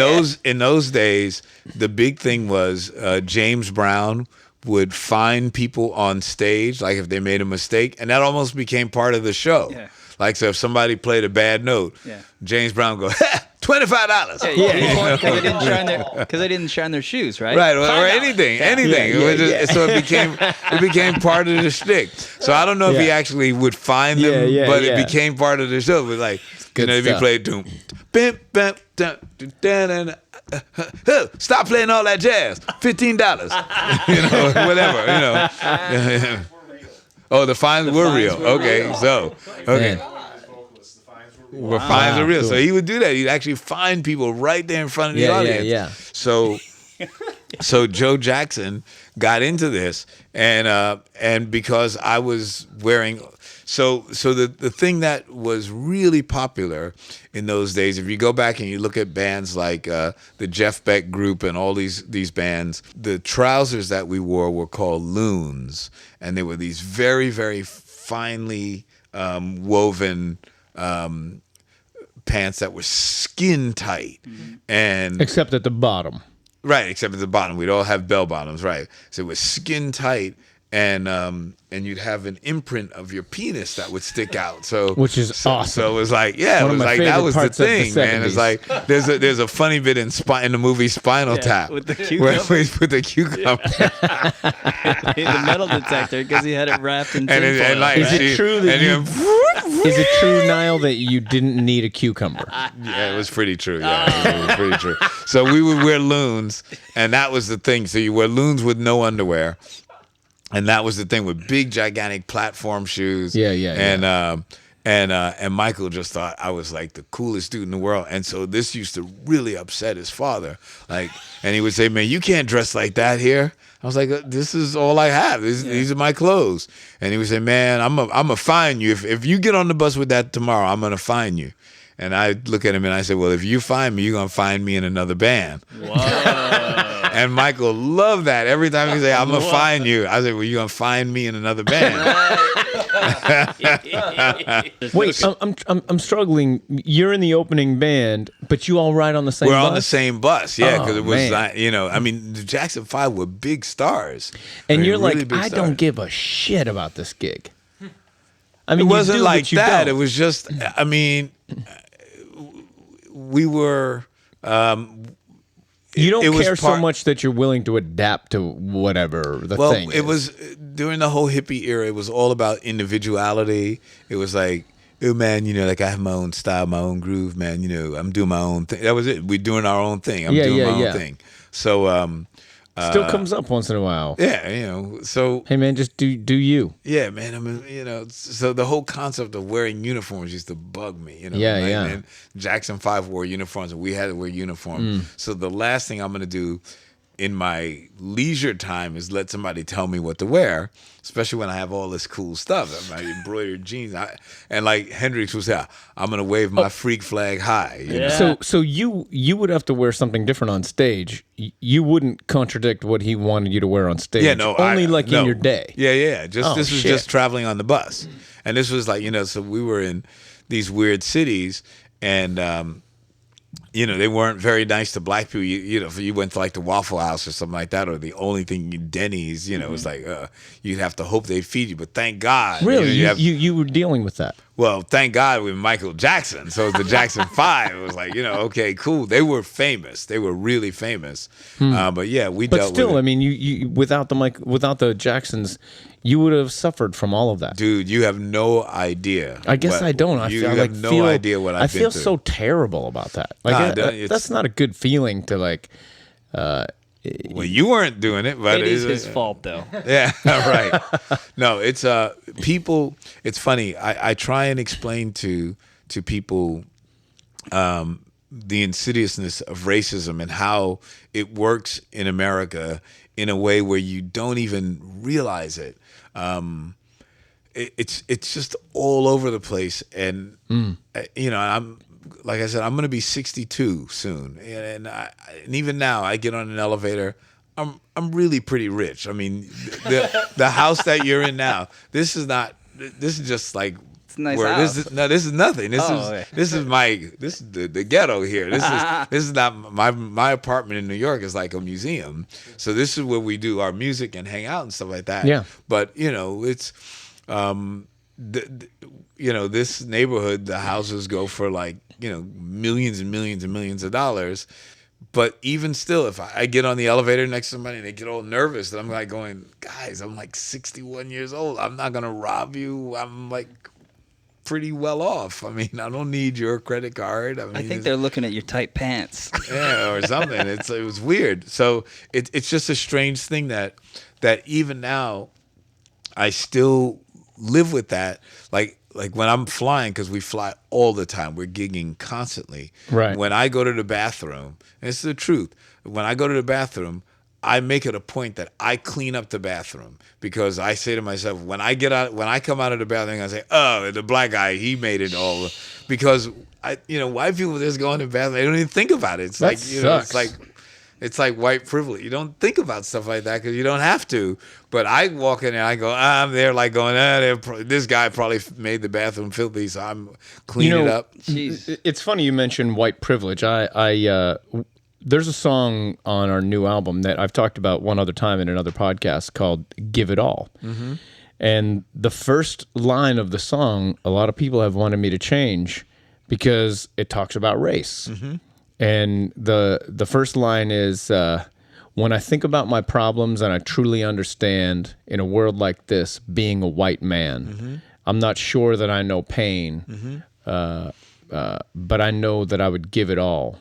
those days, the big thing was James Brown would find people on stage, like if they made a mistake, and that almost became part of the show. Yeah. Like, so if somebody played a bad note, James Brown would go, $25. Because they didn't shine their shoes, right? Right, or anything. So it became part of the shtick. So I don't know if he actually would find them, but it became part of the show. But like, if he played doom, stop playing all that jazz, $15, whatever. Oh, the fines were real. Okay, so okay. Where fines are real. Cool. So he would do that. He'd actually find people right there in front of the audience. Yeah. So Joe Jackson got into this, and because I was wearing, so the thing that was really popular in those days, if you go back and you look at bands like the Jeff Beck Group and all these bands, the trousers that we wore were called loons, and they were these very, very finely woven pants that were skin tight, and Except at the bottom. right, except at the bottom, we'd all have bell bottoms, right? So it was skin tight, and you'd have an imprint of your penis that would stick out. So Which is awesome. So it was like, it One of was my like that favorite was the parts of the thing, man. It's 70s. like there's a funny bit in the movie Spinal Tap with the where cucumber. we put the cucumber. The metal detector because he had it wrapped in And tinfoil. like, Is it true that and Is it true, Niall, that you didn't need a cucumber? Yeah, it was pretty true. Yeah, it was pretty true. So we would wear loons, and that was the thing. So you wear loons with no underwear, and that was the thing with big, gigantic platform shoes. And Michael just thought I was like the coolest dude in the world, and so this used to really upset his father. Like, and he would say, "Man, you can't dress like that here." I was like, "This is all I have. These are my clothes." And he would say, "Man, I'm gonna fine you if you get on the bus with that tomorrow. I'm gonna fine you." And I look at him and I say, "Well, if you find me, you're gonna find me in another band." Whoa. And Michael loved that. Every time he say, "I'm gonna find you," I say, "Well, you're gonna find me in another band." Wait, I'm struggling. You're in the opening band, but you all ride on the same We're bus? on the same bus, yeah, because Oh, it was, man. I mean, the Jackson 5 were big stars. And I mean, you're really like, big I stars. don't give a shit about this gig. I It mean, wasn't you do, like but you that. don't. It was just, I mean, we were. You don't it was care so part- much that you're willing to adapt to whatever the Well, thing it is. was during the whole hippie era. It was all about individuality. It was like, oh man, like I have my own style, my own groove, man. I'm doing my own thing. That was it. We're doing our own thing. I'm doing my own thing. So, Still comes up once in a while. yeah, so Hey man, just do you. yeah, man. I mean, so the whole concept of wearing uniforms used to bug me. Yeah, like, yeah. And Jackson 5 wore uniforms, and we had to wear uniforms. So the last thing I'm gonna do in my leisure time is let somebody tell me what to wear, especially when I have all this cool stuff. My embroidered jeans, and like Hendrix would say, I'm gonna wave my freak flag high. You know? So you would have to wear something different on stage. You wouldn't contradict what he wanted you to wear on stage. Yeah, no, only no. in your day. Yeah. Just Oh, this was shit. just traveling on the bus, and this was like so we were in these weird cities, and they weren't very nice to black people. If you went to like the Waffle House or something like that, or the only thing Denny's, it was like you'd have to hope they feed you. But thank God, Really, you have. you were dealing with that. Well, thank God with Michael Jackson. So the Jackson 5, it was like, okay, cool. They were famous. They were really famous. But yeah, we But dealt still, with it. I mean, you without the Jacksons, you would have suffered from all of that. Dude, you have no idea. I guess I don't. You have no idea what I've I been feel through. so terrible about that. Nah, Like it's- that's not a good feeling to like. Well, you weren't doing it, but It is his fault, though. Yeah, right. No, it's people. It's funny. I try and explain to people the insidiousness of racism and how it works in America in a way where you don't even realize it. It's just all over the place, and I'm like I said, I'm going to be 62 soon, and even now I get on an elevator. I'm really pretty rich. I mean, the house that you're in now, this is just like It's a nice where house. this is nothing. This Oh, okay. this is the ghetto here. This is not my apartment in New York is like a museum. So this is where we do our music and hang out and stuff like that. Yeah. But it's this neighborhood, the houses go for like millions and millions and millions of dollars. But even still, if I get on the elevator next to somebody and they get all nervous, then I'm like going, guys, I'm like 61 years old. I'm not gonna rob you. I'm like pretty well off. I mean, I don't need your credit card. I think they're looking at your tight pants. yeah, or something. It was weird. So it's just a strange thing that even now I still live with that. Like when I'm flying, because we fly all the time, we're gigging constantly. Right. When I go to the bathroom, and it's the truth. When I go to the bathroom, I make it a point that I clean up the bathroom, because I say to myself, when I come out of the bathroom, I say, "Oh, the black guy, he made it all," because white people just go in the bathroom, they don't even think about it. It's That like sucks. it's like white privilege. You don't think about stuff like that because you don't have to. But I walk in there, I go, I'm there like going, this guy probably made the bathroom filthy, so I'm cleaning it up. Jeez. It's funny you mentioned white privilege. There's a song on our new album that I've talked about one other time in another podcast called "Give It All," and the first line of the song, a lot of people have wanted me to change because it talks about race. And the first line is, when I think about my problems and I truly understand in a world like this, being a white man, I'm not sure that I know pain, but I know that I would give it all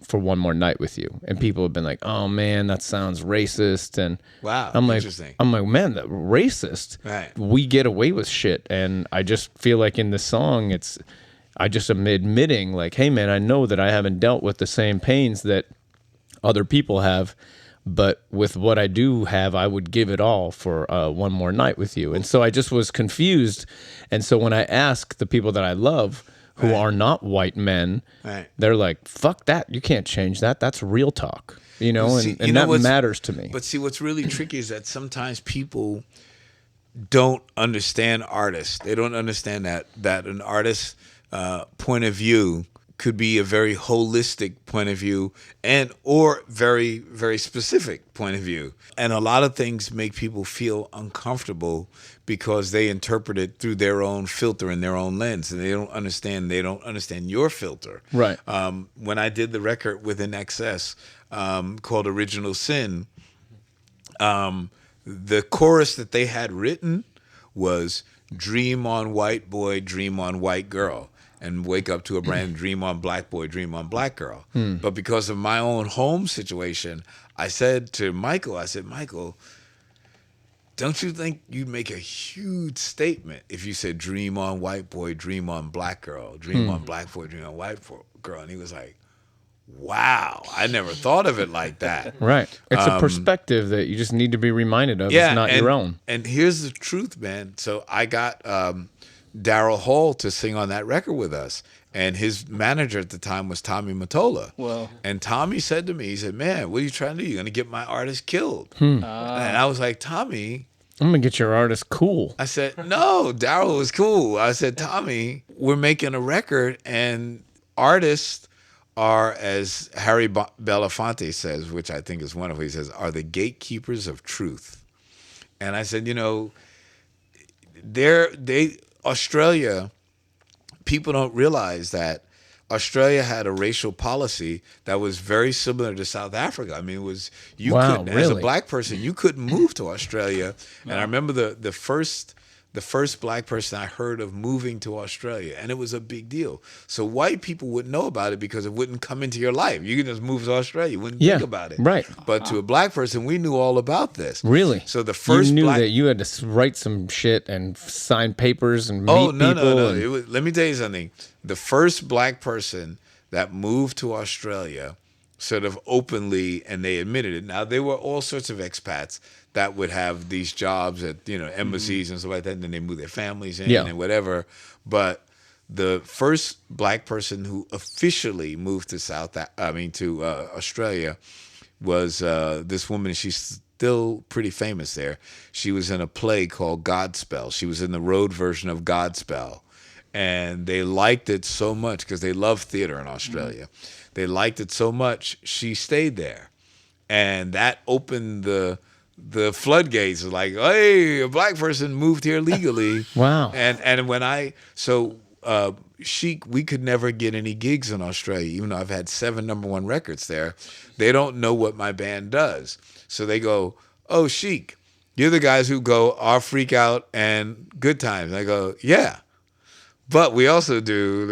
for one more night with you. And people have been like, oh man, that sounds racist. And Wow, I'm like, interesting. man, that racist. Right. We get away with shit. And I just feel like in the song, I just am admitting like, hey man, I know that I haven't dealt with the same pains that other people have, but with what I do have, I would give it all for one more night with you. And so I just was confused. And so when I ask the people that I love who are not white men, Right. they're like, fuck that. You can't change that. That's real talk, Well, see, and that what's- matters to me. But see, what's really tricky is that sometimes people don't understand artists. They don't understand that an artist's point of view could be a very holistic point of view or very, very specific point of view. And a lot of things make people feel uncomfortable because they interpret it through their own filter and their own lens, and they don't understand your filter. Right. When I did the record with NXS called Original Sin, the chorus that they had written was "Dream on white boy, dream on white girl, and wake up to a brand dream on black boy, dream on black girl." But because of my own home situation, I said to Michael, Michael, don't you think you'd make a huge statement if you said dream on white boy, dream on black girl, dream on black boy, dream on white girl? And he was like, wow, I never thought of it like that. Right. It's a perspective that you just need to be reminded of. Yeah, It's not your own. And here's the truth, man. So I got Daryl Hall to sing on that record with us. And his manager at the time was Tommy Mottola. Whoa. And Tommy said to me, he said, man, what are you trying to do? You're going to get my artist killed. And I was like, Tommy, I'm going to get your artist cool. I said, no, Daryl was cool. I said, Tommy, we're making a record, and artists are, as Harry Belafonte says, which I think is wonderful, he says, are the gatekeepers of truth. And I said, Australia people don't realize that Australia had a racial policy that was very similar to South Africa. I mean, it was you Wow, couldn't, as a really? black person, you couldn't move to Australia. And I remember the first black person I heard of moving to Australia, and it was a big deal. So white people wouldn't know about it because it wouldn't come into your life. You can just move to Australia, you wouldn't Yeah, think about it. right. But to a black person, we knew all about this. Really? So the first you knew black that you had to write some shit and sign papers and meet Oh no, people. no! and- It was, let me tell you something. The first black person that moved to Australia, sort of openly, and they admitted it. Now there were all sorts of expats that would have these jobs at embassies and stuff like that, and then they move their families in Yeah. and whatever. But the first black person who officially moved to Australia was this woman. She's still pretty famous there. She was in a play called Godspell. She was in the road version of Godspell. And they liked it so much because they love theater in Australia. They liked it so much, she stayed there. And that opened the floodgates. Like, hey, a black person moved here legally. Wow. And when Chic, we could never get any gigs in Australia, even though I've had 7 #1 records there. They don't know what my band does. So they go, oh, Chic, you're the guys who go Our Freak Out and Good Times. And I go, yeah. But we also do,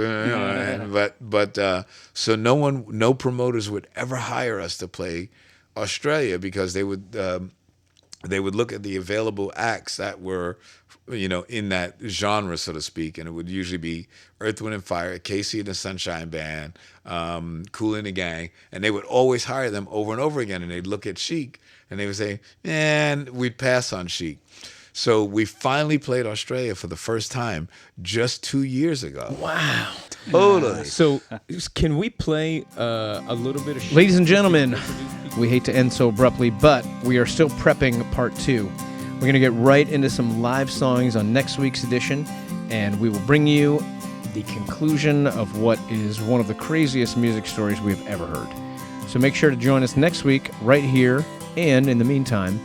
so no promoters would ever hire us to play Australia because they would look at the available acts that were, in that genre, so to speak, and it would usually be Earth, Wind and Fire, Casey and the Sunshine Band, Kool and the Gang, and they would always hire them over and over again, and they'd look at Chic and they would say, and we'd pass on Chic. So we finally played Australia for the first time just 2 years ago. Wow. Totally. So, can we play a little bit of... Ladies and gentlemen, we hate to end so abruptly, but we are still prepping part 2. We're going to get right into some live songs on next week's edition, and we will bring you the conclusion of what is one of the craziest music stories we've ever heard. So make sure to join us next week right here, and in the meantime,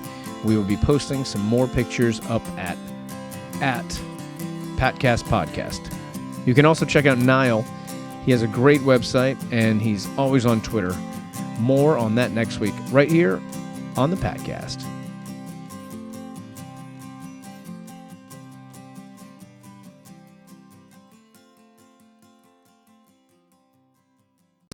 we will be posting some more pictures up at Patcast Podcast. You can also check out Nile. He has a great website, and he's always on Twitter. More on that next week, right here on the Patcast.